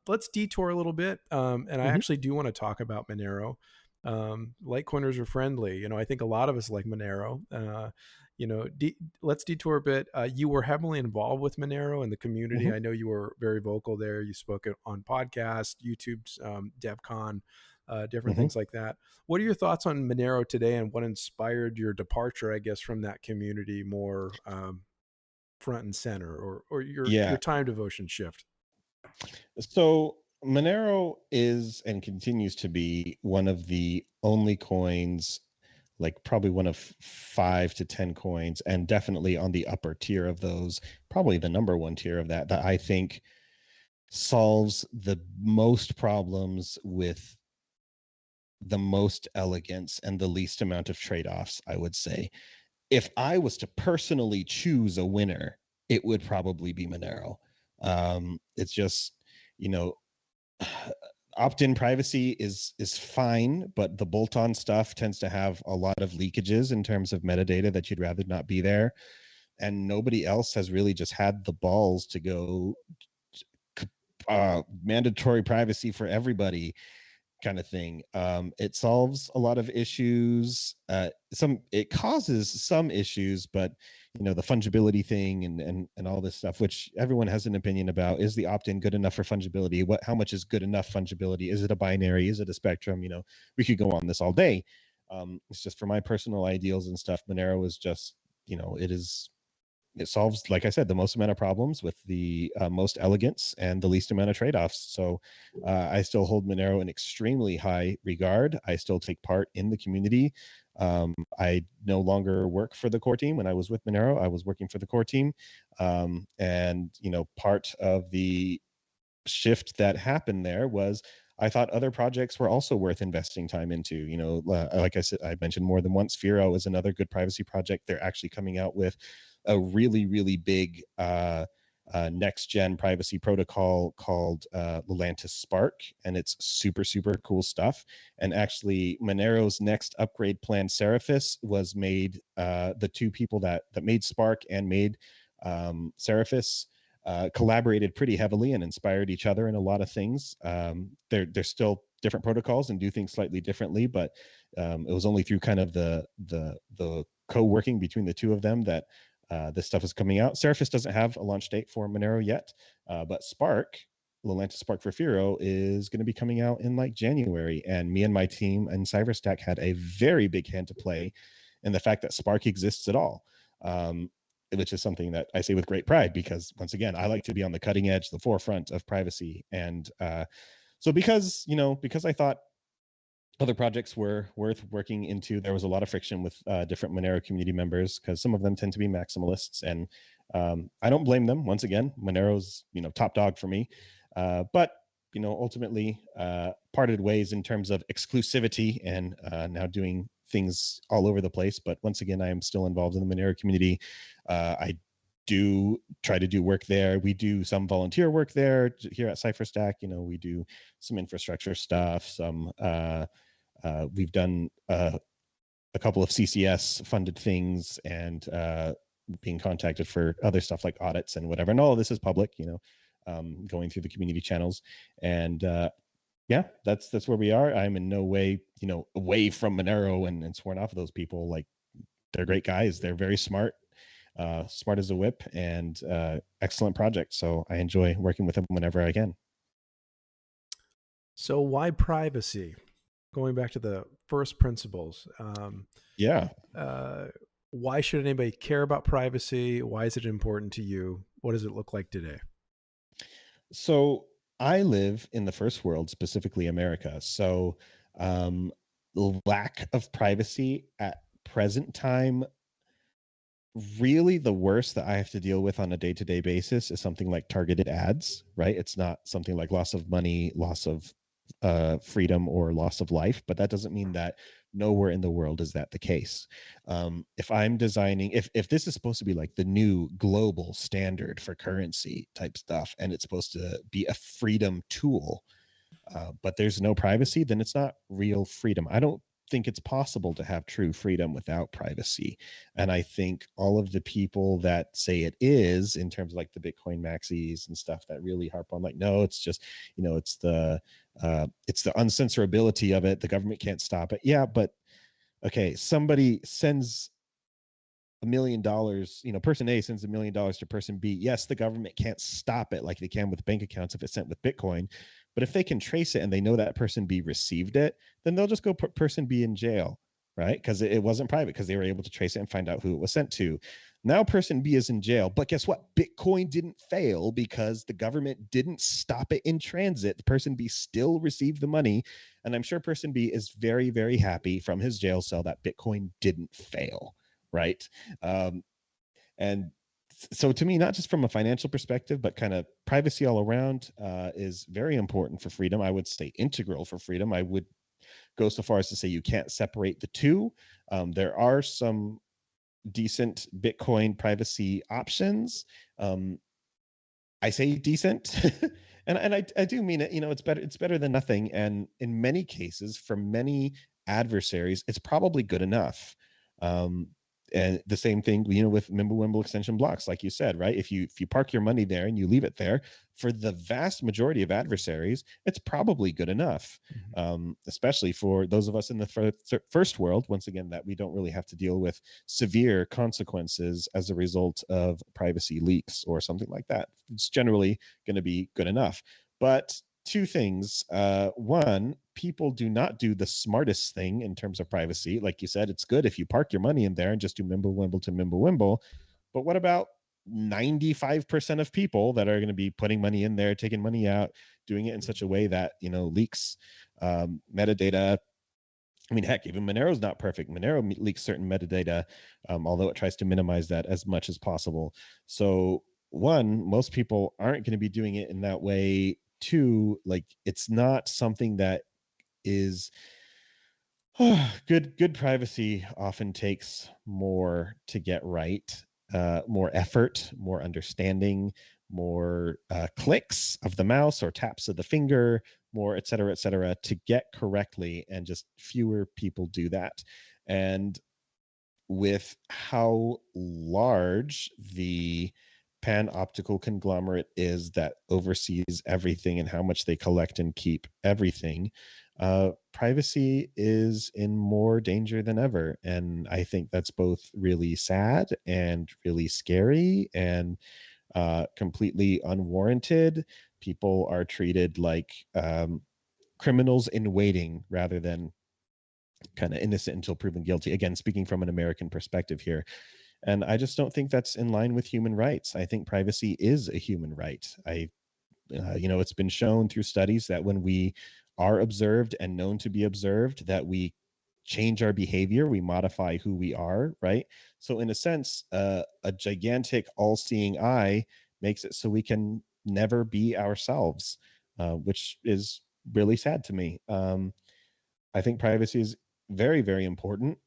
S1: Let's detour a little bit. And I actually do want to talk about Monero. Litecoiners are friendly. I think a lot of us like Monero. Let's detour a bit. You were heavily involved with Monero in the community. I know you were very vocal there. You spoke on podcasts, YouTube's DevCon, different things like that. What are your thoughts on Monero today, and what inspired your departure, I guess, from that community more front and center, or your time devotion shift?
S2: So Monero is and continues to be one of the only coins, probably one of 5 to 10 coins, and definitely on the upper tier of those, probably the number one tier of that I think solves the most problems with the most elegance and the least amount of trade-offs, I would say. If I was to personally choose a winner, it would probably be Monero. It's just, opt-in privacy is fine, but the bolt-on stuff tends to have a lot of leakages in terms of metadata that you'd rather not be there. And nobody else has really just had the balls to go mandatory privacy for everybody kind of thing. It solves a lot of issues. It causes some issues, but the fungibility thing and all this stuff, which everyone has an opinion about. Is the opt-in good enough for fungibility? How much is good enough fungibility? Is it a binary? Is it a spectrum? We could go on this all day. It's just for my personal ideals and stuff. Monero is just, it is it solves, like I said, the most amount of problems with the most elegance and the least amount of trade-offs. So I still hold Monero in extremely high regard. I still take part in the community. I no longer work for the core team. When I was with Monero, I was working for the core team. And, you know, part of the shift that happened there was I thought other projects were also worth investing time into. You know, like I said, I mentioned more than once, Firo is another good privacy project. They're actually coming out with a really, really big next gen privacy protocol called Lelantis Spark, and it's super, super cool stuff. And actually, Monero's next upgrade plan, Seraphis, was made. The two people that made Spark and made Seraphis collaborated pretty heavily and inspired each other in a lot of things. They're still different protocols and do things slightly differently, but it was only through kind of the co-working between the two of them that this stuff is coming out. Seraphis doesn't have a launch date for Monero yet, but Spark, Lelantis Spark for Firo, is going to be coming out in like January. And me and my team and CyberStack had a very big hand to play in the fact that Spark exists at all. Which is something that I say with great pride, because once again, I like to be on the cutting edge, the forefront of privacy. And so because I thought other projects were worth working into, there was a lot of friction with different Monero community members, because some of them tend to be maximalists, and I don't blame them. Once again, Monero's, top dog for me. But ultimately parted ways in terms of exclusivity, and now doing things all over the place. But once again, I am still involved in the Monero community. I do try to do work there. We do some volunteer work there here at CipherStack. We do some infrastructure stuff. We've done a couple of CCS funded things, and being contacted for other stuff like audits and whatever. And all of this is public, going through the community channels. And yeah, that's where we are. I'm in no way, away from Monero and sworn off of those people. Like, they're great guys. They're very smart, smart as a whip, and excellent project. So I enjoy working with them whenever I can.
S1: So why privacy? Going back to the first principles. Why should anybody care about privacy? Why is it important to you? What does it look like today?
S2: So I live in the first world, specifically America. So the lack of privacy at present time, really the worst that I have to deal with on a day-to-day basis is something like targeted ads, right? It's not something like loss of money, loss of freedom, or loss of life, but that doesn't mean that nowhere in the world is that the case. If I'm designing, if this is supposed to be like the new global standard for currency type stuff, and it's supposed to be a freedom tool, but there's no privacy, then it's not real freedom. I don't think it's possible to have true freedom without privacy. And I think all of the people that say it is, in terms of like the Bitcoin maxis and stuff, that really harp on like, no, it's just, it's the uncensorability of it. The government can't stop it. Yeah, but okay, somebody sends $1 million, person A sends $1 million to person B. Yes, the government can't stop it like they can with bank accounts if it's sent with Bitcoin. But if they can trace it and they know that person B received it, then they'll just go put person B in jail, right? Because it wasn't private, because they were able to trace it and find out who it was sent to. Now person B is in jail, but guess what? Bitcoin didn't fail because the government didn't stop it in transit. The person B still received the money. And I'm sure person B is very, very happy from his jail cell that Bitcoin didn't fail, right? And so to me, not just from a financial perspective, but kind of privacy all around is very important for freedom. I would say integral for freedom. I would go so far as to say you can't separate the two. There are some decent Bitcoin privacy options. I say decent, and I do mean it. It's better than nothing. And in many cases, for many adversaries, it's probably good enough. And the same thing, with Mimblewimble extension blocks, like you said, right? If you park your money there and you leave it there, for the vast majority of adversaries, it's probably good enough. Especially for those of us in the first world, once again, that we don't really have to deal with severe consequences as a result of privacy leaks or something like that. It's generally going to be good enough. But two things. One, people do not do the smartest thing in terms of privacy. Like you said, it's good if you park your money in there and just do Mimblewimble to Mimblewimble. But what about 95% of people that are going to be putting money in there, taking money out, doing it in such a way that, leaks metadata. I mean, heck, even Monero's not perfect. Monero leaks certain metadata, although it tries to minimize that as much as possible. So one, most people aren't going to be doing it in that way. Two, like, it's not something that is good privacy often takes more to get right, more effort, more understanding, more clicks of the mouse or taps of the finger, more et cetera, to get correctly, and just fewer people do that. And with how large the panoptical conglomerate is that oversees everything and how much they collect and keep everything, privacy is in more danger than ever. And I think that's both really sad and really scary and completely unwarranted. People are treated like criminals in waiting rather than kind of innocent until proven guilty. Again, speaking from an American perspective here. And I just don't think that's in line with human rights. I think privacy is a human right. It's been shown through studies that when we are observed and known to be observed, that we change our behavior, we modify who we are, right? So in a sense, a gigantic all-seeing eye makes it so we can never be ourselves, which is really sad to me. I think privacy is very, very important.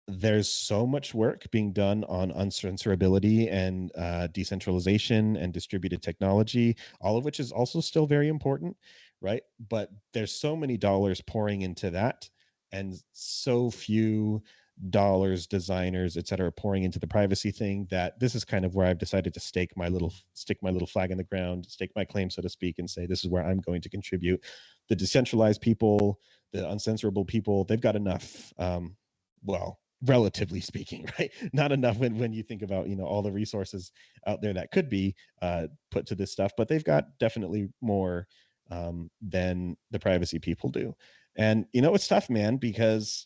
S2: There's so much work being done on uncensorability and decentralization and distributed technology, all of which is also still very important, right? But there's so many dollars pouring into that, and so few dollars, designers, et cetera, pouring into the privacy thing, that this is kind of where I've decided to stick my little flag in the ground, stake my claim, so to speak, and say this is where I'm going to contribute. The decentralized people, the uncensorable people, they've got enough. Well, relatively speaking, right? Not enough when you think about, all the resources out there that could be put to this stuff, but they've got definitely more than the privacy people do. And, it's tough, man, because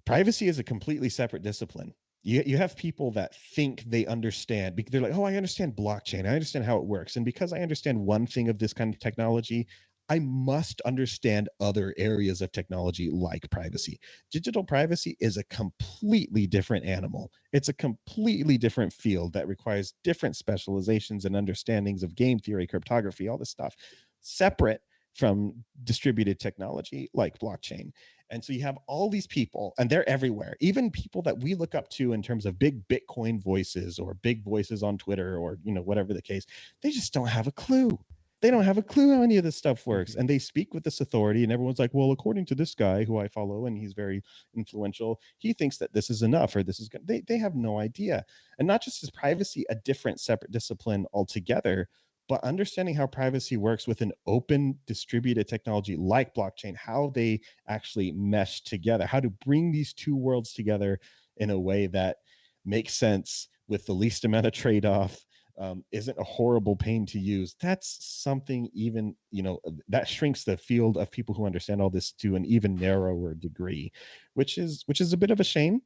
S2: privacy is a completely separate discipline. You have people that think they understand. They're like, oh, I understand blockchain. I understand how it works. And because I understand one thing of this kind of technology, I must understand other areas of technology like privacy. Digital privacy is a completely different animal. It's a completely different field that requires different specializations and understandings of game theory, cryptography, all this stuff, separate from distributed technology like blockchain. And so you have all these people, and they're everywhere, even people that we look up to in terms of big Bitcoin voices or big voices on Twitter or, whatever the case. They just don't have a clue. They don't have a clue how any of this stuff works. And they speak with this authority, and everyone's like, well, according to this guy who I follow, and he's very influential, he thinks that this is enough, or this is good. They have no idea. And not just is privacy a different separate discipline altogether, but understanding how privacy works with an open distributed technology like blockchain, how they actually mesh together, how to bring these two worlds together in a way that makes sense with the least amount of trade-off, isn't a horrible pain to use. That's something even, that shrinks the field of people who understand all this to an even narrower degree, which is a bit of a shame.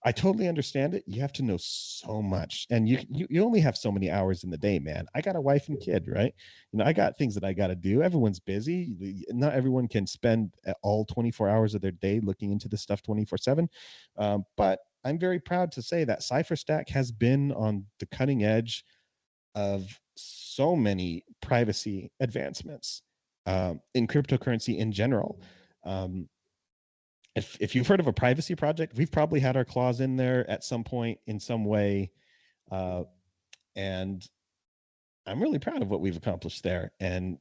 S2: I totally understand it. You have to know so much, and you only have so many hours in the day, man. I got a wife and kid, right? I got things that I got to do. Everyone's busy. Not everyone can spend all 24 hours of their day looking into this stuff 24/7. But I'm very proud to say that CipherStack has been on the cutting edge of so many privacy advancements in cryptocurrency in general. If you've heard of a privacy project, we've probably had our claws in there at some point in some way. And I'm really proud of what we've accomplished there. And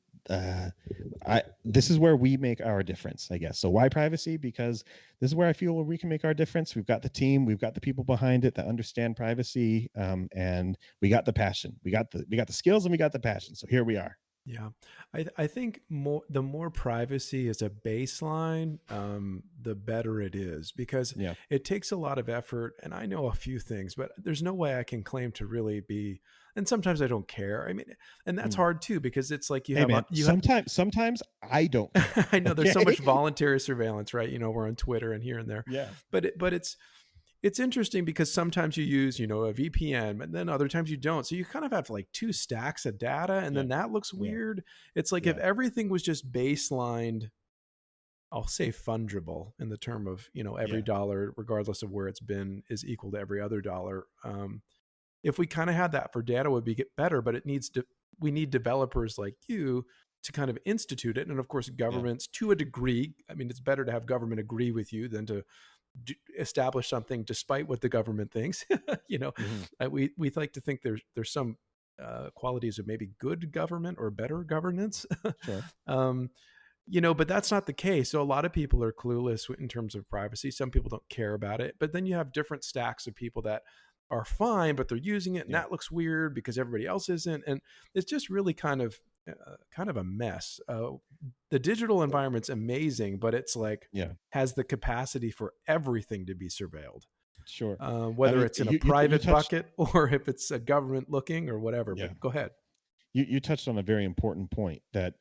S2: this is where we make our difference, I guess. So why privacy? Because this is where I feel where we can make our difference. We've got the team, we've got the people behind it that understand privacy, and we got the passion. We got the skills, and we got the passion. So here we are.
S1: Yeah, I think the more privacy is a baseline, the better it is, because it takes a lot of effort. And I know a few things, but there's no way I can claim to really be. And sometimes I don't care. I mean, and that's hard too, because it's like
S2: sometimes I don't care.
S1: I know there's so much voluntary surveillance, right? We're on Twitter and here and there.
S2: Yeah.
S1: But it's it's interesting because sometimes you use, a VPN, and then other times you don't. So you kind of have like two stacks of data, and
S2: Yeah,
S1: then that looks
S2: yeah,
S1: weird. It's like if
S2: yeah,
S1: everything was just baselined, I'll say fungible in the term of, every
S2: yeah,
S1: dollar, regardless of where it's been, is equal to every other dollar. If we kind of had that for data, would be get better, but we need developers like you to kind of institute it. And of course,
S2: yeah.
S1: governments to a degree. I mean, it's better to have government agree with you than to establish something despite what the government thinks.
S2: Hmm.
S1: We like to think there's some qualities of maybe good government or better governance.
S2: Sure.
S1: um, but that's not the case. So a lot of people are clueless in terms of privacy. Some people don't care about it, but then you have different stacks of people that are fine, but they're using it, and
S2: Yeah,
S1: that looks weird because everybody else isn't, and it's just really kind of a mess. The digital environment's amazing, but it's like
S2: yeah,
S1: has the capacity for everything to be surveilled,
S2: sure. I
S1: whether
S2: mean,
S1: it's in a
S2: you
S1: private
S2: touched.
S1: bucket or if it's a government looking or whatever.
S2: Yeah,
S1: But go ahead.
S2: you touched on a very important point that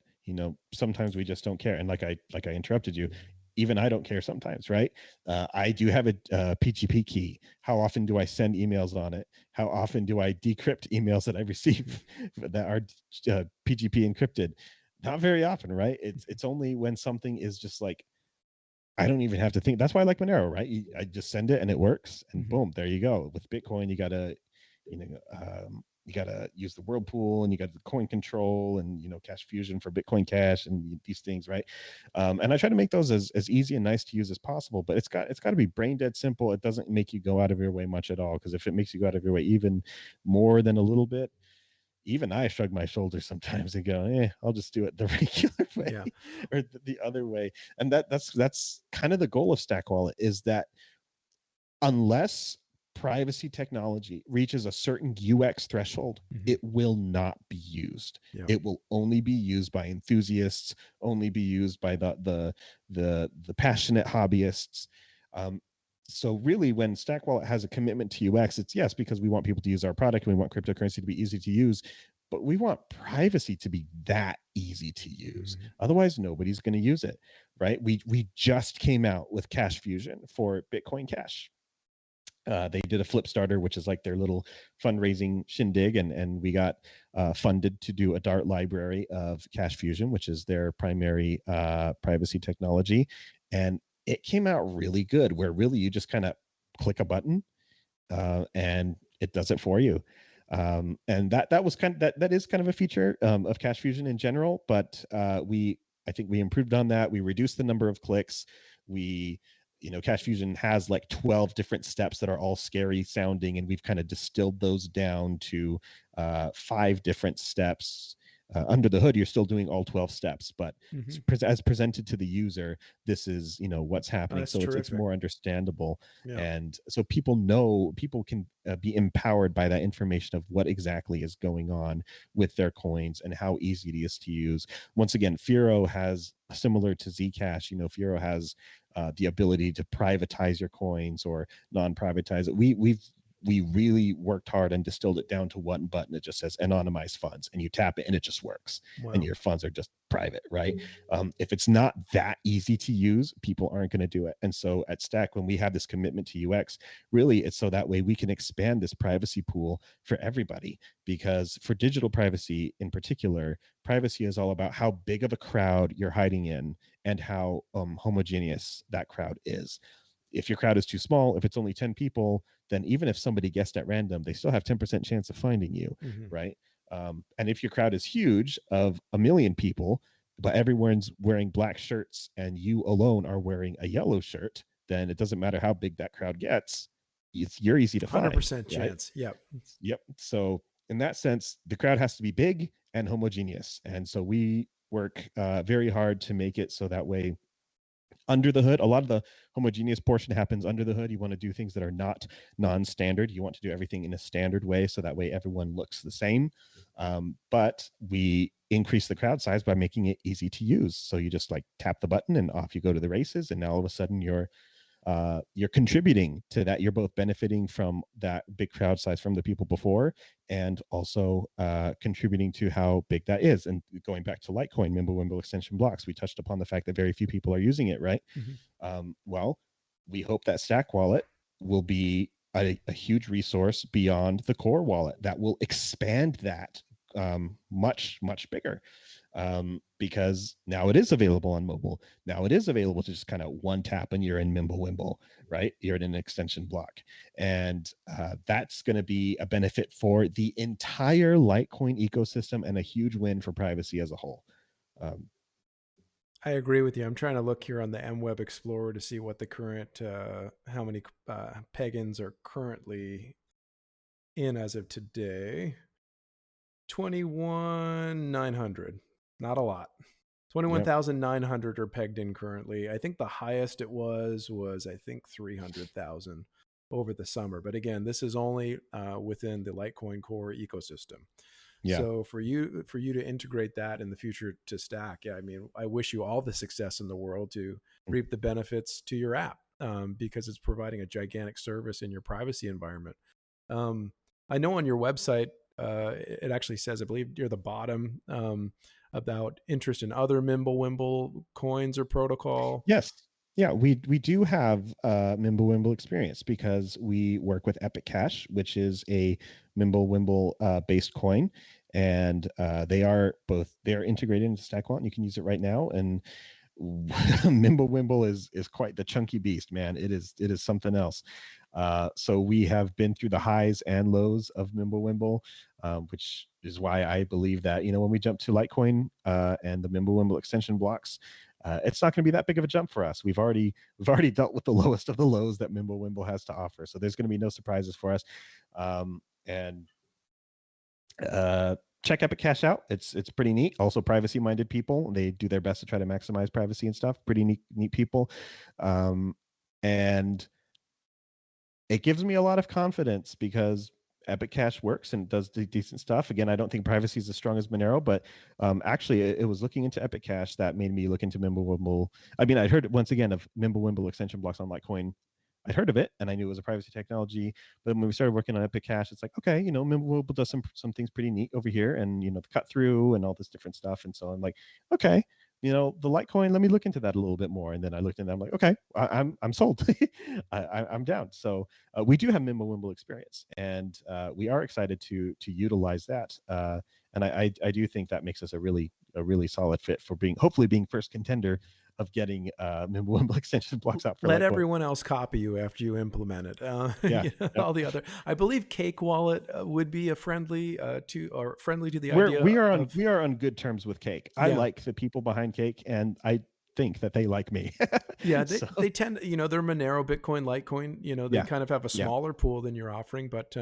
S2: sometimes we just don't care, and like I interrupted you. Even I don't care sometimes, right? I do have a PGP key. How often do I send emails on it? How often do I decrypt emails that I receive that are PGP encrypted? Not very often, right? It's only when something is just like I don't even have to think. That's why I like Monero, right? I just send it and it works, and
S1: Mhm.
S2: boom, there you go. With Bitcoin, you gotta use the Whirlpool, and you got the coin control, and Cash Fusion for Bitcoin Cash, and these things, right? And I try to make those as easy and nice to use as possible. But it's got to be brain dead simple. It doesn't make you go out of your way much at all, because if it makes you go out of your way even more than a little bit, even I shrug my shoulders sometimes and go, I'll just do it the regular way
S1: Yeah.
S2: or the other way. And that's kind of the goal of Stack Wallet, is that unless privacy technology reaches a certain UX threshold,
S1: Mhm.
S2: it will not be used.
S1: Yeah.
S2: It will only be used by enthusiasts, only be used by the passionate hobbyists. Um, so really, when Stack Wallet has a commitment to UX, it's yes, because we want people to use our product and we want cryptocurrency to be easy to use, but we want privacy to be that easy to use.
S1: Mhm.
S2: Otherwise, nobody's going to use it, right? We just came out with Cash Fusion for Bitcoin Cash. They did a flip starter, which is like their little fundraising shindig, and we got funded to do a Dart library of Cash Fusion, which is their primary privacy technology, and it came out really good. Where really you just kind of click a button and it does it for you. And that was that is kind of a feature of Cash Fusion in general, but I think we improved on that. We reduced the number of clicks. We Cash Fusion has like 12 different steps that are all scary sounding, and we've kind of distilled those down to 5 different steps. Under the hood, you're still doing all 12 steps, but
S1: Mhm.
S2: as presented to the user, this is what's
S1: Oh,
S2: happening.
S1: that's
S2: So it's
S1: terrific.
S2: more understandable,
S1: Yeah.
S2: and so people can be empowered by that information of what exactly is going on with their coins and how easy it is to use. Once again, Firo has, similar to Zcash, Firo has the ability to privatize your coins or non-privatize it. We really worked hard and distilled it down to one button. It just says anonymize funds, and you tap it and it just works, and
S1: Wow.
S2: your funds are just private, right? If it's not that easy to use, people aren't going to do it. And so at Stack, when we have this commitment to UX, really it's so that way we can expand this privacy pool for everybody. Because for digital privacy in particular, privacy is all about how big of a crowd you're hiding in and how homogeneous that crowd is. If your crowd is too small, if it's only 10 people, then even if somebody guessed at random, they still have 10% chance of finding you,
S1: Mhm.
S2: right? And if your crowd is huge, of a million people, but everyone's wearing black shirts and you alone are wearing a yellow shirt, then it doesn't matter how big that crowd gets. You're easy to find,
S1: 100%
S2: right?
S1: chance. Yep.
S2: Yep. So in that sense, the crowd has to be big and homogeneous, and so we work very hard to make it so that way under the hood, a lot of the homogeneous portion happens under the hood. You want to do things that are not non-standard. You want to do everything in a standard way, so that way everyone looks the same. But we increase the crowd size by making it easy to use. So you just like tap the button and off you go to the races, and now all of a sudden you're contributing to that. You're both benefiting from that big crowd size from the people before, and also contributing to how big that is. And going back to Litecoin, Mimblewimble extension blocks, we touched upon the fact that very few people are using it, right?
S1: Mhm.
S2: Well, we hope that Stack Wallet will be a huge resource beyond the core wallet that will expand that much, much bigger. Because now it is available on mobile. Now it is available to just kind of one tap and you're in MWEB, right? You're in an extension block. And that's going to be a benefit for the entire Litecoin ecosystem and a huge win for privacy as a whole.
S1: I agree with you. I'm trying to look here on the MWeb Explorer to see what the current, how many peg-ins are currently in as of today. 21,900. Not a lot. 21,900 are pegged in currently. I think the highest it was I think 300,000 over the summer. But again, this is only within the Litecoin core ecosystem.
S2: Yeah.
S1: So for you to integrate that in the future to Stack, yeah, I mean, I wish you all the success in the world to reap the benefits to your app, because it's providing a gigantic service in your privacy environment. I know on your website, it actually says, I believe near the bottom, about interest in other MWEB coins or protocol.
S2: Yes. Yeah, we do have MWEB experience because we work with Epic Cash, which is a MWEB based coin, and they are integrated into Stack Wallet. You can use it right now, and MWEB is quite the chunky beast, man. It is something else. So we have been through the highs and lows of MWEB, which is why I believe that, you know, when we jump to Litecoin and the MWEB extension blocks, it's not going to be that big of a jump for us. We've already dealt with the lowest of the lows that MWEB has to offer, so there's going to be no surprises for us. Check Epic Cash out. It's pretty neat. Also, privacy minded people, they do their best to try to maximize privacy and stuff. Pretty neat people, and it gives me a lot of confidence because Epic Cash works and does decent stuff. Again, I don't think privacy is as strong as Monero, but actually it was looking into Epic Cash that made me look into MWEB. I mean, I'd heard once again of MWEB extension blocks on Litecoin. I'd heard of it and I knew it was a privacy technology, but when we started working on Epic Cash, it's like, okay, you know, MWEB does some things pretty neat over here, and you know, the cut through and all this different stuff. And so I'm like, okay, you know, the Litecoin, let me look into that a little bit more. And then I looked into that, I'm like, okay, I'm sold. I'm down. So we do have MWEB experience, and we are excited to utilize that. And I do think that makes us a really solid fit for hopefully being first contender of getting MWEB extension blocks out for
S1: Let
S2: Litecoin.
S1: everyone else copy you after you implement it.
S2: Yeah,
S1: you know, all the other, I believe Cake Wallet would be a friendly to the idea.
S2: We are on good terms with Cake. I like the people behind Cake, and I think that they like me.
S1: Yeah, they tend, you know, they're Monero, Bitcoin, Litecoin, you know, they kind of have a smaller pool than you're offering, but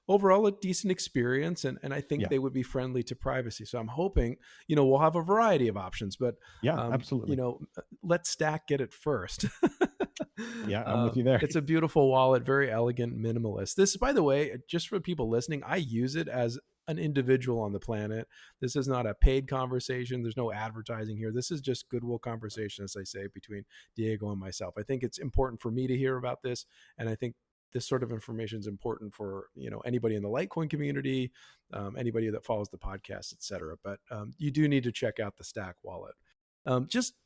S1: overall a decent experience, and I think they would be friendly to privacy. So I'm hoping, you know, we'll have a variety of options, but absolutely, you know, let Stack get it first.
S2: Yeah, I'm with you there.
S1: It's a beautiful wallet, very elegant, minimalist. This, by the way, just for people listening, I use it as an individual on the planet. This is not a paid conversation. There's no advertising here. This is just goodwill conversation, as I say, between Diego and myself. I think it's important for me to hear about this, and I think this sort of information is important for, you know, anybody in the Litecoin community, anybody that follows the podcast, etc. But you do need to check out the Stack wallet.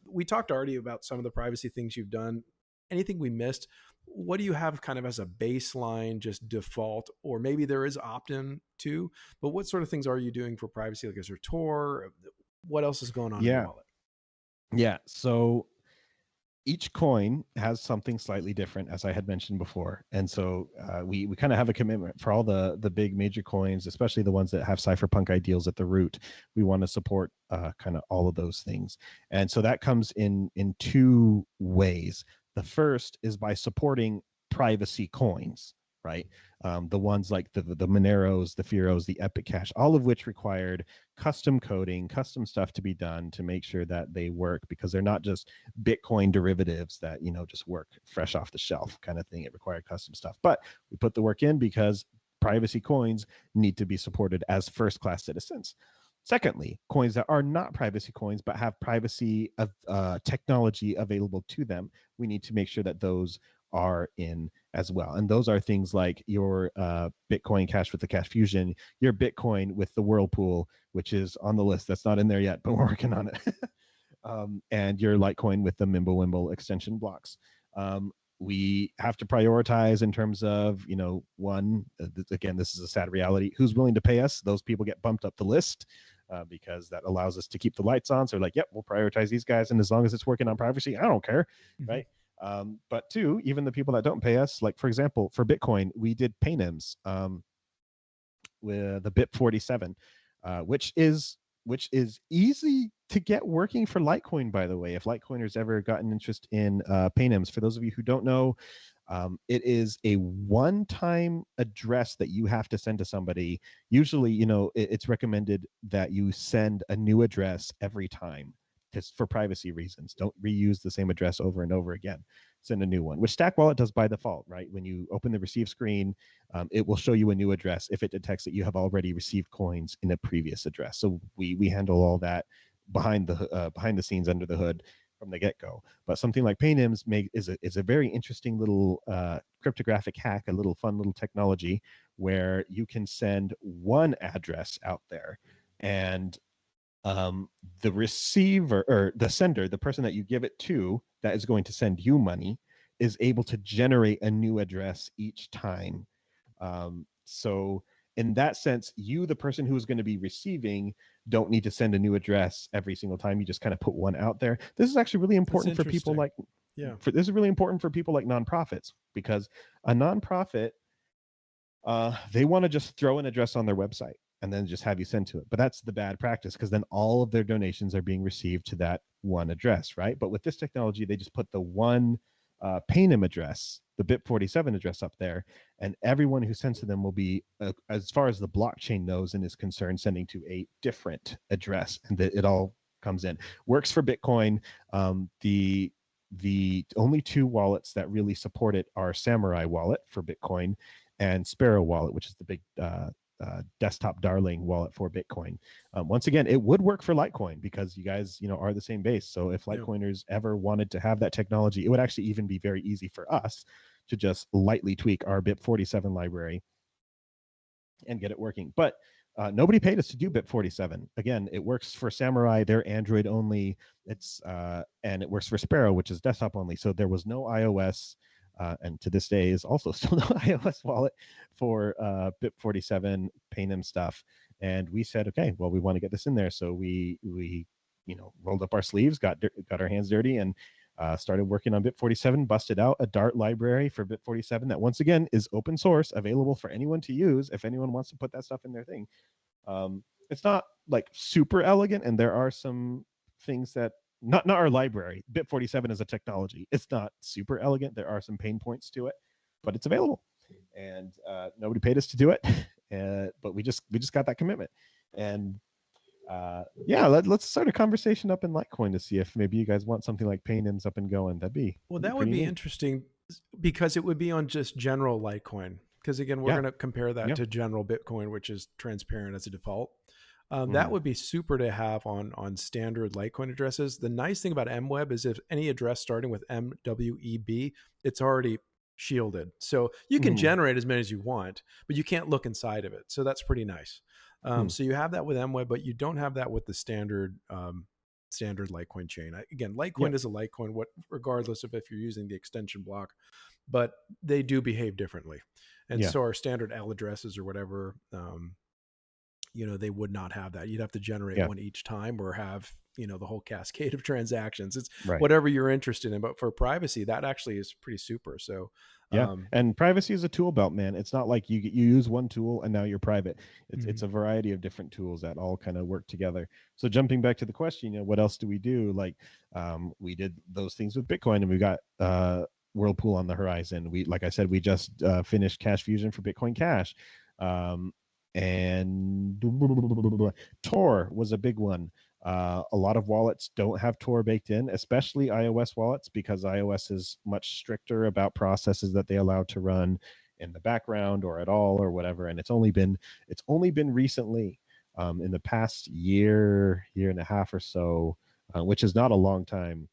S1: We talked already about some of the privacy things you've done. Anything we missed? What do you have kind of as a baseline, just default, or maybe there is opt-in too, but what sort of things are you doing for privacy? Like, is there Tor? What else is going on in the wallet?
S2: Yeah. So each coin has something slightly different, as I had mentioned before. And so we kind of have a commitment for all the big major coins, especially the ones that have cypherpunk ideals at the root. We want to support kind of all of those things. And so that comes in two ways. The first is by supporting privacy coins, right? The ones like the Moneros, the Firos, the Epic Cash, all of which required custom coding, custom stuff to be done to make sure that they work, because they're not just Bitcoin derivatives that, you know, just work fresh off the shelf kind of thing. It required custom stuff, but we put the work in because privacy coins need to be supported as first-class citizens. Secondly, coins that are not privacy coins but have privacy technology available to them, we need to make sure that those are in as well. And those are things like your Bitcoin Cash with the Cash Fusion, your Bitcoin with the Whirlpool, which is on the list. That's not in there yet, but we're working on it. And your Litecoin with the MWEB extension blocks. we have to prioritize in terms of, one, again, this is a sad reality. Who's willing to pay us? Those people get bumped up the list because that allows us to keep the lights on. So like, yep, we'll prioritize these guys. And as long as it's working on privacy, I don't care. Mm-hmm. Right. But two, even the people that don't pay us, like for example, for Bitcoin, we did PayNims with the BIP47, which is easy to get working for Litecoin, by the way. If Litecoiners ever got an interest in PayNims, for those of you who don't know, it is a one-time address that you have to send to somebody. Usually, it's recommended that you send a new address every time, just for privacy reasons. Don't reuse the same address over and over again. Send a new one, which Stack Wallet does by default, right? When you open the receive screen, it will show you a new address if it detects that you have already received coins in a previous address. So we handle all that behind the scenes, under the hood, from the get-go. But something like PayNims is a very interesting little cryptographic hack, a little fun little technology where you can send one address out there, and the receiver or the sender, the person that you give it to that is going to send you money, is able to generate a new address each time. So in that sense, you, the person who is going to be receiving, don't need to send a new address every single time. You just kind of put one out there. This is actually really important for people like, this is really important for people like nonprofits, because a nonprofit, they want to just throw an address on their website and then just have you send to it. But that's the bad practice, because then all of their donations are being received to that one address, right? But with this technology, they just put the one PayNim address, the BIP47 address up there, and everyone who sends to them will be, as far as the blockchain knows and is concerned, sending to a different address, and that it all comes in. Works for Bitcoin. The only two wallets that really support it are Samurai Wallet for Bitcoin and Sparrow Wallet, which is the big desktop darling wallet for Bitcoin. Once again, it would work for Litecoin because you guys, are the same base. So if Litecoiners ever wanted to have that technology, it would actually even be very easy for us to just lightly tweak our BIP47 library and get it working. But nobody paid us to do BIP47. Again, it works for Samurai, they're Android only. And it works for Sparrow, which is desktop only. So there was no iOS. And to this day is also still no iOS wallet for BIP47 PayNim stuff. And we said, okay, well, we want to get this in there. So we rolled up our sleeves, got our hands dirty, and started working on BIP47, busted out a Dart library for BIP47 that, once again, is open source, available for anyone to use if anyone wants to put that stuff in their thing. It's not like super elegant, and there are some things that, not our library, BIP47 is a technology. It's not super elegant. There are some pain points to it, but it's available. And nobody paid us to do it, but we just got that commitment. And let's start a conversation up in Litecoin to see if maybe you guys want something like PayNims up and going. That would be
S1: interesting, because it would be on just general Litecoin. Because again, we're going to compare that to general Bitcoin, which is transparent as a default. That would be super to have on standard Litecoin addresses. The nice thing about MWEB is if any address starting with MWEB, it's already shielded. So you can generate as many as you want, but you can't look inside of it. So that's pretty nice. So you have that with MWEB, but you don't have that with the standard Litecoin chain. Again, Litecoin is a Litecoin, regardless of if you're using the extension block, but they do behave differently. And so our standard L addresses or whatever, they would not have that. You'd have to generate one each time, or have, the whole cascade of transactions. It's whatever you're interested in. But for privacy, that actually is pretty super. So
S2: and privacy is a tool belt, man. It's not like you use one tool and now you're private. It's a variety of different tools that all kind of work together. So jumping back to the question, what else do we do? Like we did those things with Bitcoin, and we got Whirlpool on the horizon. Like I said, we just finished Cash Fusion for Bitcoin Cash. And Tor was a big one. A lot of wallets don't have Tor baked in, especially iOS wallets, because iOS is much stricter about processes that they allow to run in the background or at all or whatever. And it's only been recently, in the past year and a half or so, which is not a long time,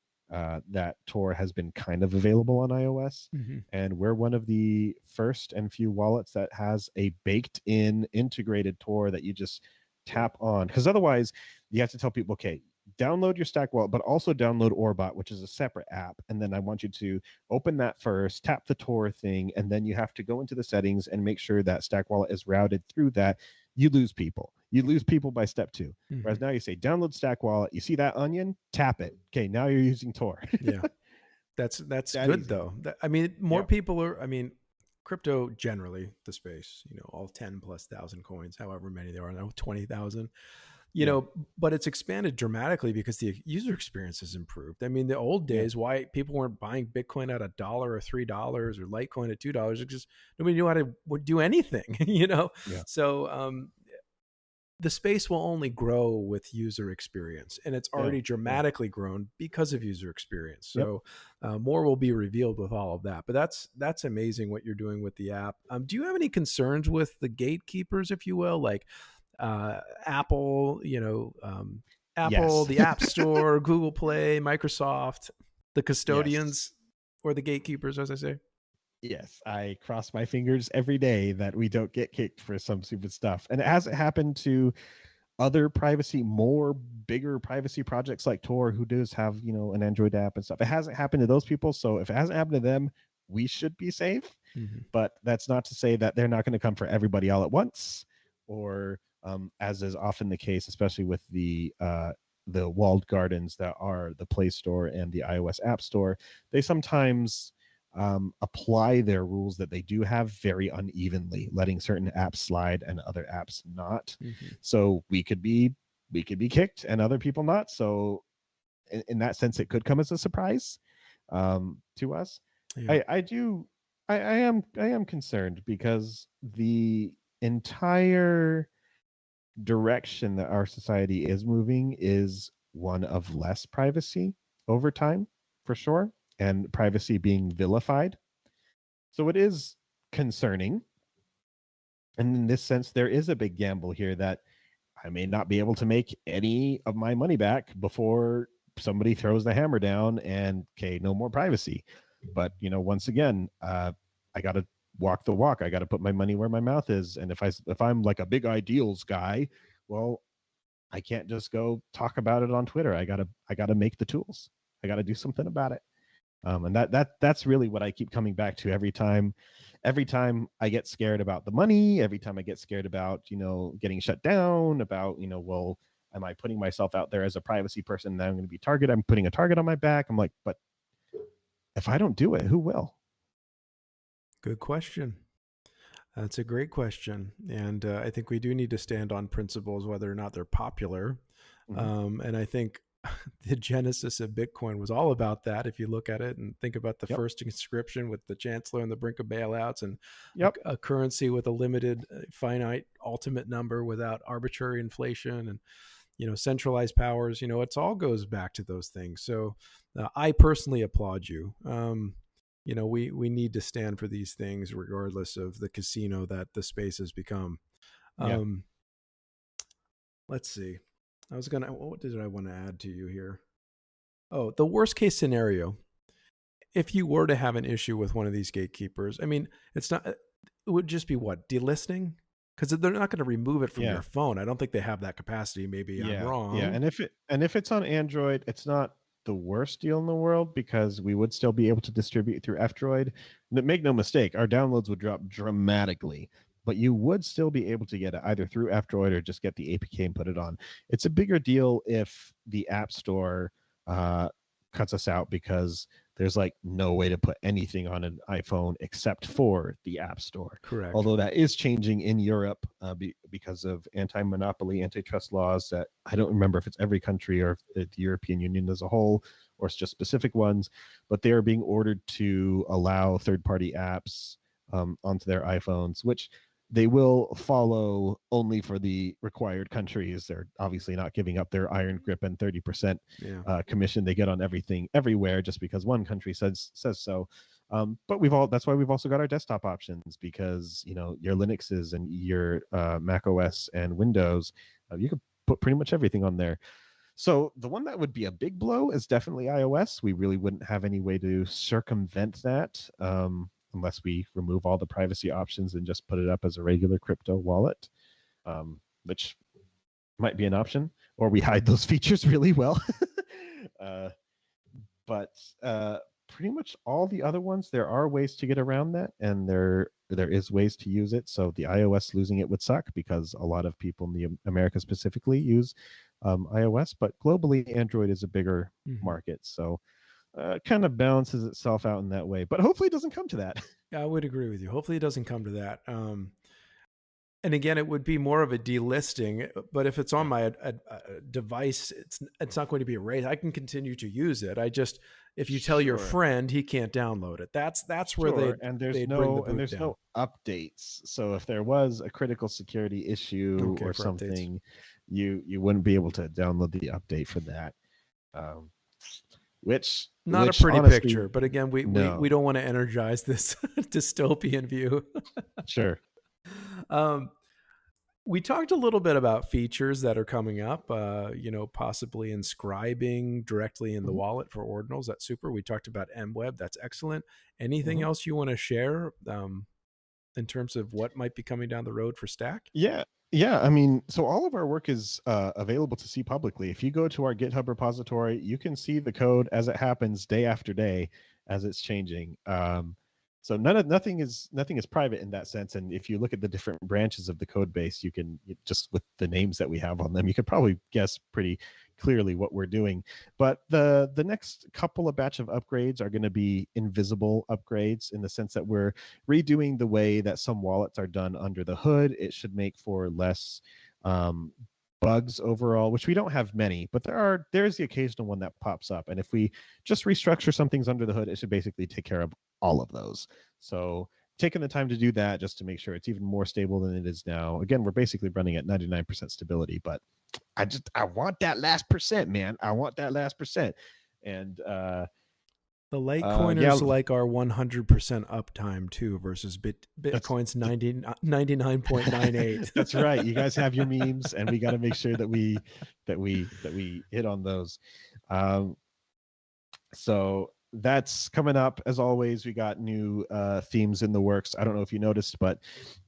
S2: that Tor has been kind of available on iOS. And we're one of the first and few wallets that has a baked in integrated Tor that you just tap on, because otherwise you have to tell people, okay, download your Stack wallet, but also download Orbot, which is a separate app. And then I want you to open that first, tap the Tor thing, and then you have to go into the settings and make sure that Stack wallet is routed through that. You lose people. You lose people by step 2. Whereas now you say download Stack wallet, you see that onion, tap it. Okay, now you're using Tor.
S1: Yeah. That's
S2: That
S1: good
S2: easy.
S1: though. I mean, more people are, I mean, crypto generally, the space, you know, all 10 plus thousand coins, however many there are now, 20,000, you know, but it's expanded dramatically because the user experience has improved. I mean, the old days, why people weren't buying Bitcoin at $1 or $3 or Litecoin at $2, it's just nobody knew how to do anything, you know? So, the space will only grow with user experience, and it's already dramatically grown because of user experience. So more will be revealed with all of that, but that's amazing what you're doing with the app. Do you have any concerns with the gatekeepers, if you will, like Apple, you know, Apple, the App Store, Google Play, Microsoft, the custodians or the gatekeepers, as I say?
S2: Yes, I cross my fingers every day that we don't get kicked for some stupid stuff. And it hasn't happened to other bigger privacy projects like Tor, who does have, you know, an Android app and stuff. It hasn't happened to those people. So if it hasn't happened to them, we should be safe. But that's not to say that they're not going to come for everybody all at once, or as is often the case, especially with the walled gardens that are the Play Store and the iOS App Store. They sometimes apply their rules that they do have very unevenly, letting certain apps slide and other apps not. So we could be kicked and other people not. So in that sense, it could come as a surprise to us. I am concerned because the entire direction that our society is moving is one of less privacy over time, for sure, and privacy being vilified. So it is concerning. And in this sense, there is a big gamble here that I may not be able to make any of my money back before somebody throws the hammer down and, okay, no more privacy. But, you know, once again, I got to walk the walk. I got to put my money where my mouth is. And if I'm like a big ideals guy, well, I can't just go talk about it on Twitter. I gotta make the tools. I got to do something about it. And that's really what I keep coming back to every time I get scared about the money, every time I get scared about, you know, getting shut down, about, you know, well, am I putting myself out there as a privacy person that I'm going to be targeted? I'm putting a target on my back. I'm like, but if I don't do it, who will?
S1: Good question. That's a great question. And I think we do need to stand on principles, whether or not they're popular. And I think the genesis of Bitcoin was all about that. If you look at it and think about the first inscription with the chancellor on the brink of bailouts, and a currency with a limited, finite, ultimate number without arbitrary inflation, and, you know, centralized powers, you know, it all goes back to those things. So I personally applaud you. You know, we need to stand for these things regardless of the casino that the space has become. Let's see. What did I want to add to you here? Oh, the worst case scenario. If you were to have an issue with one of these gatekeepers, I mean, it would just be what? Delisting? Because they're not going to remove it from your phone. I don't think they have that capacity. Maybe I'm wrong.
S2: Yeah. And if it's on Android, it's not the worst deal in the world, because we would still be able to distribute through F-Droid. Make no mistake, our downloads would drop dramatically, but you would still be able to get it either through F-Droid or just get the APK and put it on. It's a bigger deal if the App Store cuts us out, because there's like no way to put anything on an iPhone except for the App Store.
S1: Correct.
S2: Although that is changing in Europe because of anti-monopoly, antitrust laws that I don't remember if it's every country or if the European Union as a whole, or it's just specific ones, but they are being ordered to allow third-party apps onto their iPhones, which they will follow only for the required countries. They're obviously not giving up their iron grip and 30% commission they get on everything everywhere just because one country says so. But that's why we've also got our desktop options, because, you know, your Linuxes and your Mac OS and Windows, you can put pretty much everything on there. So the one that would be a big blow is definitely iOS. We really wouldn't have any way to circumvent that. Unless we remove all the privacy options and just put it up as a regular crypto wallet, which might be an option. or we hide those features really well. But pretty much all the other ones, there are ways to get around that, and there is ways to use it. So the iOS losing it would suck because a lot of people in the America specifically use iOS, but globally Android is a bigger market. So it kind of balances itself out in that way. But hopefully it doesn't come to that.
S1: I would agree with you. Hopefully it doesn't come to that. And again, it would be more of a delisting, but if it's on my device, it's not going to be erased. I can continue to use it. I just, if you tell your friend, he can't download it. That's where there's
S2: no updates. So if there was a critical security issue or something, you wouldn't be able to download the update for that. Which
S1: a pretty honestly, picture, but again, we don't want to energize this dystopian view.
S2: Sure.
S1: We talked a little bit about features that are coming up, possibly inscribing directly in the wallet for ordinals. That's super. We talked about MWEB. That's excellent. Anything else you want to share in terms of what might be coming down the road for Stack?
S2: Yeah. I mean, so all of our work is available to see publicly. If you go to our GitHub repository, you can see the code as it happens day after day as it's changing. So nothing is private in that sense. And if you look at the different branches of the code base, you can just with the names that we have on them, you could probably guess pretty clearly what we're doing. But the next couple of batch of upgrades are going to be invisible upgrades in the sense that we're redoing the way that some wallets are done under the hood. It should make for less bugs overall, which we don't have many, but there's the occasional one that pops up. And if we just restructure some things under the hood, it should basically take care of all of those. So taking the time to do that just to make sure it's even more stable than it is now. Again, we're basically running at 99% stability, but I want that last percent, man. I want that last percent. And
S1: the Litecoiners like our 100% uptime too versus Bitcoin's 99.98.
S2: That's right. You guys have your memes, and we got to make sure that we hit on those. So that's coming up. As always, we got new themes in the works. I don't know if you noticed, but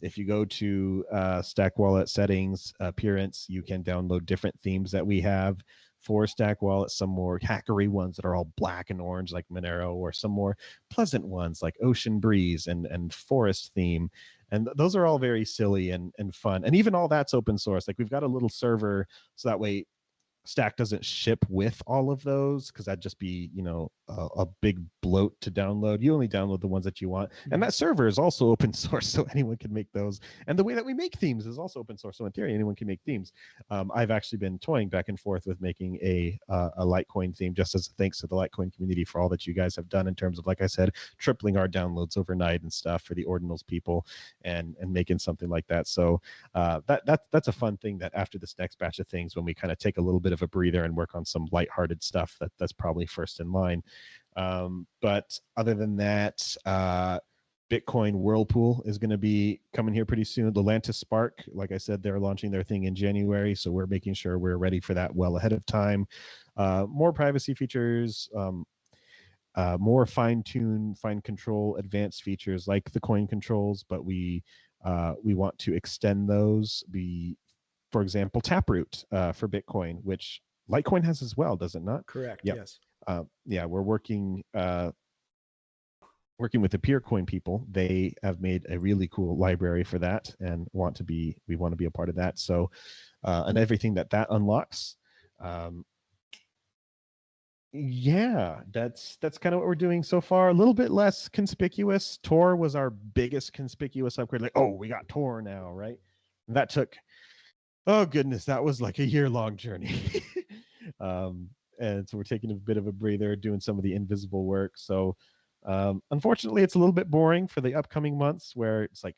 S2: if you go to Stack Wallet settings, appearance, you can download different themes that we have for Stack Wallet, some more hackery ones that are all black and orange like Monero, or some more pleasant ones like Ocean Breeze and Forest theme. And those are all very silly and fun. And even all that's open source. Like we've got a little server so that way Stack doesn't ship with all of those, because that'd just be, a big bloat to download. You only download the ones that you want. And that server is also open source, so anyone can make those. And the way that we make themes is also open source. So in theory, anyone can make themes. I've actually been toying back and forth with making a Litecoin theme, just as a thanks to the Litecoin community for all that you guys have done in terms of, like I said, tripling our downloads overnight and stuff for the Ordinals people, and making something like that. So that's a fun thing, that after this next batch of things, when we kind of take a little bit of a breather and work on some lighthearted stuff, that's probably first in line. But other than that, Bitcoin Whirlpool is going to be coming here pretty soon. Atlantis Spark, like I said, they're launching their thing in January, so we're making sure we're ready for that well ahead of time. More privacy features, more fine control, advanced features like the coin controls, but we want to extend those. For example, Taproot for Bitcoin, which Litecoin has as well, does it not?
S1: Correct.
S2: Yep.
S1: Yes.
S2: We're working with the PeerCoin people. They have made a really cool library for that, and we want to be a part of that. So, and everything that unlocks. That's kind of what we're doing so far. A little bit less conspicuous. Tor was our biggest conspicuous upgrade. Like, oh, we got Tor now, right? And that took, oh goodness, that was like a year-long journey. And so we're taking a bit of a breather, doing some of the invisible work. So unfortunately, it's a little bit boring for the upcoming months, where it's like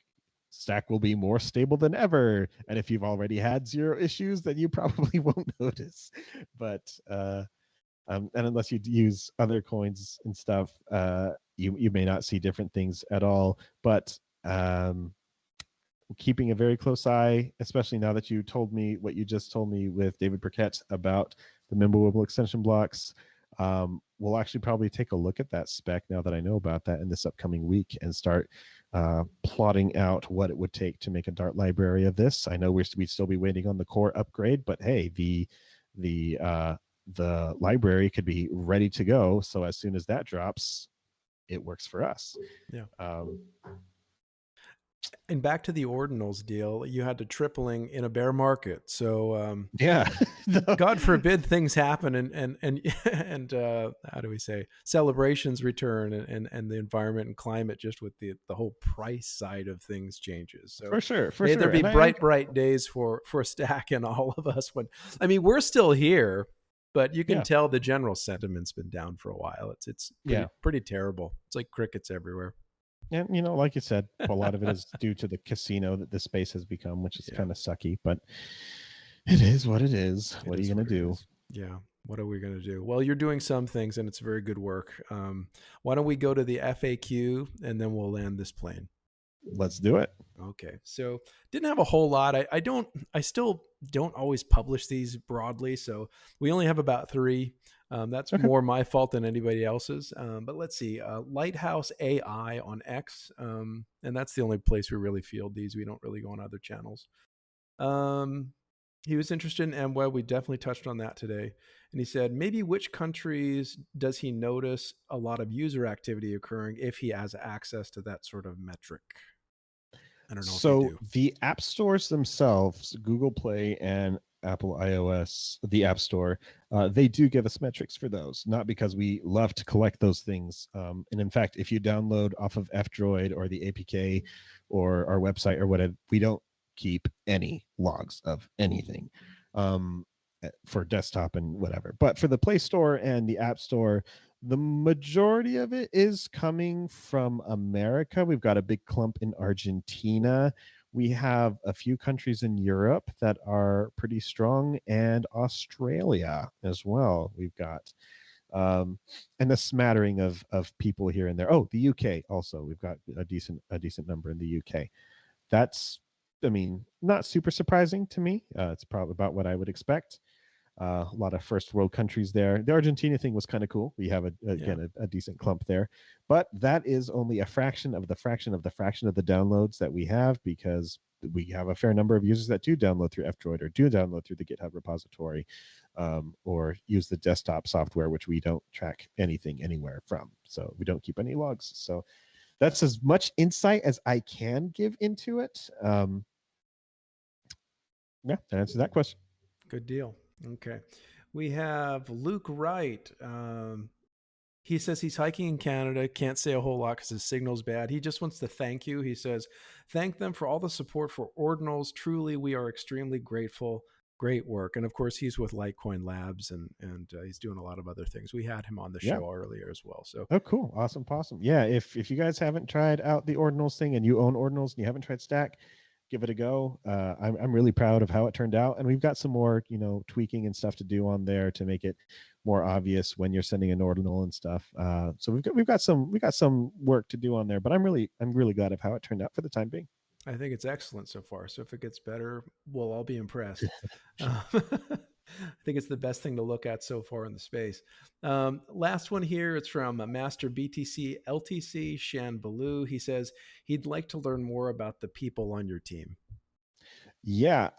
S2: Stack will be more stable than ever. And if you've already had zero issues, then you probably won't notice. But and unless you use other coins and stuff, you may not see different things at all. But keeping a very close eye, especially now that you told me what you just told me with David Burkett about the MWEB extension blocks. We'll actually probably take a look at that spec now that I know about that in this upcoming week, and start plotting out what it would take to make a Dart library of this. I know we'd still be waiting on the core upgrade, but hey, the the library could be ready to go. So as soon as that drops, it works for us.
S1: Yeah. And back to the ordinals deal, you had to tripling in a bear market. So
S2: yeah,
S1: God forbid things happen and how do we say, celebrations return, and the environment and climate, just with the whole price side of things, changes. So
S2: for sure.
S1: may there be
S2: And
S1: bright days for Stack and all of us. When, I mean, we're still here, but you can tell the general sentiment's been down for a while. It's pretty terrible. It's like crickets everywhere.
S2: And like you said, a lot of it is due to the casino that the space has become, which is kind of sucky, but it is what it is. What are you going to do?
S1: Yeah. What are we going to do? Well, you're doing some things, and it's very good work. Why don't we go to the FAQ, and then we'll land this plane?
S2: Let's do it.
S1: Okay. So didn't have a whole lot. I still don't always publish these broadly. So we only have about 3. That's more my fault than anybody else's. But let's see. Lighthouse AI on X. And that's the only place we really field these. We don't really go on other channels. He was interested in MWEB. We definitely touched on that today. And he said, maybe which countries does he notice a lot of user activity occurring if he has access to that sort of metric? I don't know.
S2: So the app stores themselves, Google Play and Apple iOS, the App Store, they do give us metrics for those, not because we love to collect those things. And in fact, if you download off of F-Droid or the APK or our website or whatever, we don't keep any logs of anything for desktop and whatever. But for the Play Store and the App Store, the majority of it is coming from America. We've got a big clump in Argentina. We have a few countries in Europe that are pretty strong, and Australia as well. We've got and a smattering of people here and there. Oh, the UK also. We've got a decent number in the UK. That's, I mean, not super surprising to me. It's probably about what I would expect. A lot of first world countries there. The Argentina thing was kind of cool. We have a decent clump there, but that is only a fraction of the fraction of the fraction of the downloads that we have, because we have a fair number of users that do download through F-Droid or do download through the GitHub repository, or use the desktop software, which we don't track anything anywhere from. So we don't keep any logs. So that's as much insight as I can give into it. Yeah, that answers that question.
S1: Good deal. Okay. We have Luke Wright. He says he's hiking in Canada. Can't say a whole lot because his signal's bad. He just wants to thank you. He says, thank them for all the support for Ordinals. Truly, we are extremely grateful. Great work. And of course, he's with Litecoin Labs, and he's doing a lot of other things. We had him on the show earlier as well. So,
S2: oh, cool. Awesome. Yeah. If you guys haven't tried out the Ordinals thing and you own Ordinals and you haven't tried Stack, give it a go. I'm really proud of how it turned out, and we've got some more, tweaking and stuff to do on there to make it more obvious when you're sending an ordinal and stuff. So we've got some work to do on there, but I'm really glad of how it turned out for the time being.
S1: I think it's excellent so far. So if it gets better, we'll all be impressed. I think it's the best thing to look at so far in the space. Last one here, it's from Master BTC LTC Shan Baloo. He says he'd like to learn more about the people on your team.
S2: Yeah,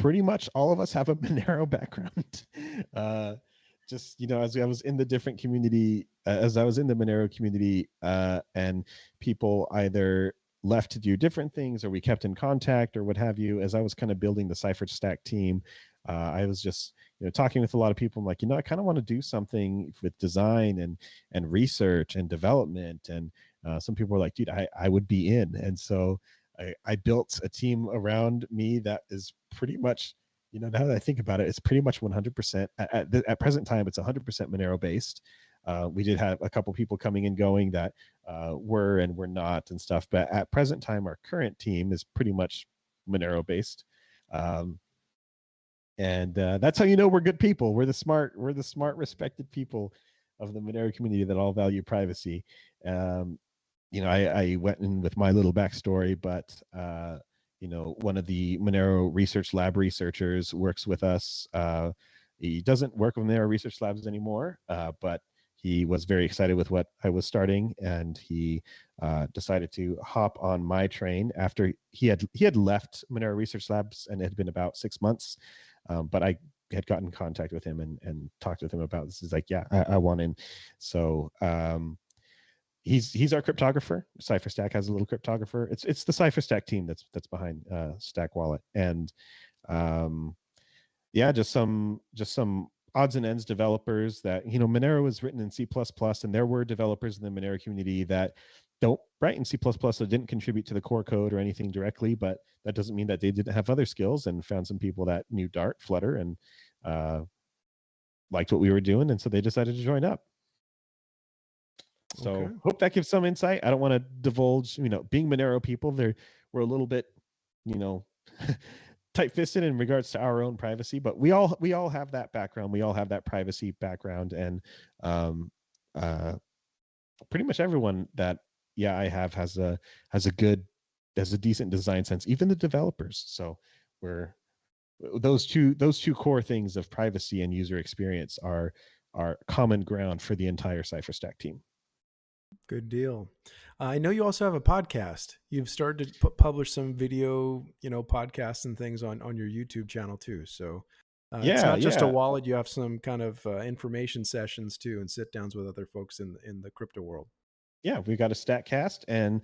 S2: pretty much all of us have a Monero background. Just, as I was in the different community, as I was in the Monero community, and people either left to do different things or we kept in contact or what have you, as I was kind of building the Cypher Stack team, I was just, talking with a lot of people. I'm like, I kind of want to do something with design and research and development. And some people were like, dude, I would be in. And so I built a team around me that is pretty much, now that I think about it, it's pretty much 100%. At present time, it's 100% Monero based. We did have a couple people coming and going that were and were not and stuff. But at present time, our current team is pretty much Monero based. And that's how we're good people. We're the smart, respected people of the Monero community that all value privacy. I went in with my little backstory, but one of the Monero Research Lab researchers works with us. He doesn't work with Monero Research Labs anymore, but he was very excited with what I was starting, and he decided to hop on my train after he had left Monero Research Labs, and it had been about 6 months. But I had gotten in contact with him and talked with him about this. He's like, yeah, I want in. So he's our cryptographer. CipherStack has a little cryptographer. It's the CipherStack team that's behind Stack Wallet. And yeah, just some odds and ends developers that, you know, Monero is written in C++, and there were developers in the Monero community that don't write in C++, so didn't contribute to the core code or anything directly, but that doesn't mean that they didn't have other skills, and found some people that knew Dart, Flutter, and liked what we were doing, and so they decided to join up. So hope that gives some insight. I don't want to divulge, you know, being Monero people, we're a little bit, you know, tight-fisted in regards to our own privacy, but we all have that background. We all have that privacy background, and pretty much everyone that I have has a decent design sense, even the developers. So those two core things of privacy and user experience are common ground for the entire CipherStack team.
S1: Good deal. I know you also have a podcast. You've started to publish some video, you know, podcasts and things on your YouTube channel too. So it's not just a wallet. You have some kind of information sessions too, and sit downs with other folks in the crypto world. Yeah,
S2: we got a Statcast, and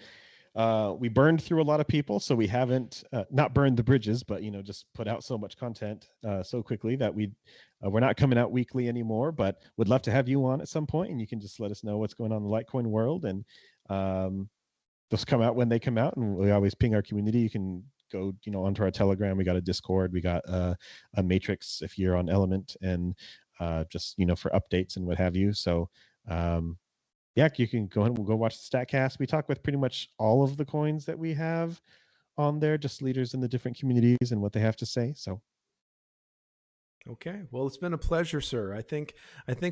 S2: we burned through a lot of people, so we haven't not burned the bridges, but, you know, just put out so much content so quickly that we're not coming out weekly anymore. But would love to have you on at some point, and you can just let us know what's going on in the Litecoin world, and those come out when they come out, and we always ping our community. You can go, you know, onto our Telegram. We got a Discord. We got a Matrix if you're on Element, and just, you know, for updates and what have you. So yeah, you can go and we'll go watch the Statcast. We talk with pretty much all of the coins that we have on there, just leaders in the different communities and what they have to say. So
S1: okay, well, it's been a pleasure, sir. I think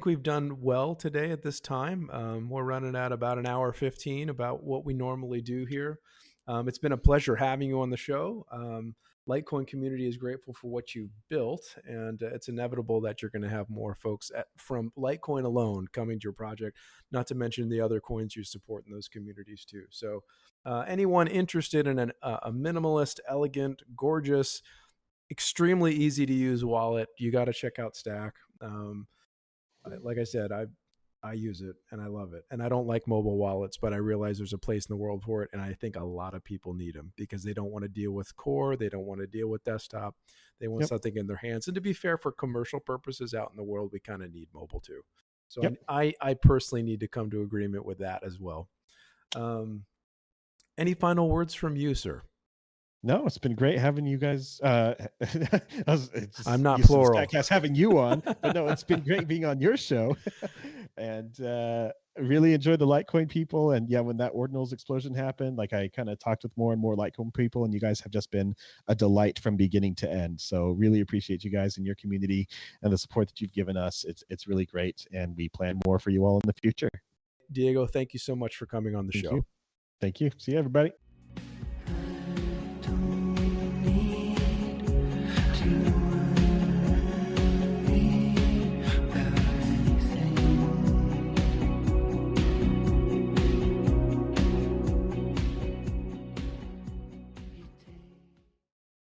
S1: we've done well today at this time. We're running at about an hour 15, about what we normally do here. It's been a pleasure having you on the show. Litecoin community is grateful for what you've built, and it's inevitable that you're going to have more folks from Litecoin alone coming to your project, not to mention the other coins you support in those communities too. So anyone interested in a minimalist, elegant, gorgeous, extremely easy to use wallet, you got to check out Stack. Like I said, I use it and I love it. And I don't like mobile wallets, but I realize there's a place in the world for it. And I think a lot of people need them because they don't want to deal with core. They don't want to deal with desktop. They want something in their hands. And to be fair, for commercial purposes out in the world, we kind of need mobile too. So I personally need to come to agreement with that as well. Any final words from you, sir?
S2: No, it's been great having you guys.
S1: I'm not plural.
S2: Statcast having you on, but no, it's been great being on your show, and really enjoyed the Litecoin people. And yeah, when that Ordinals explosion happened, like I kind of talked with more and more Litecoin people, and you guys have just been a delight from beginning to end. So really appreciate you guys and your community and the support that you've given us. It's really great, and we plan more for you all in the future.
S1: Diego, thank you so much for coming on the show.
S2: Thank you. See you, everybody.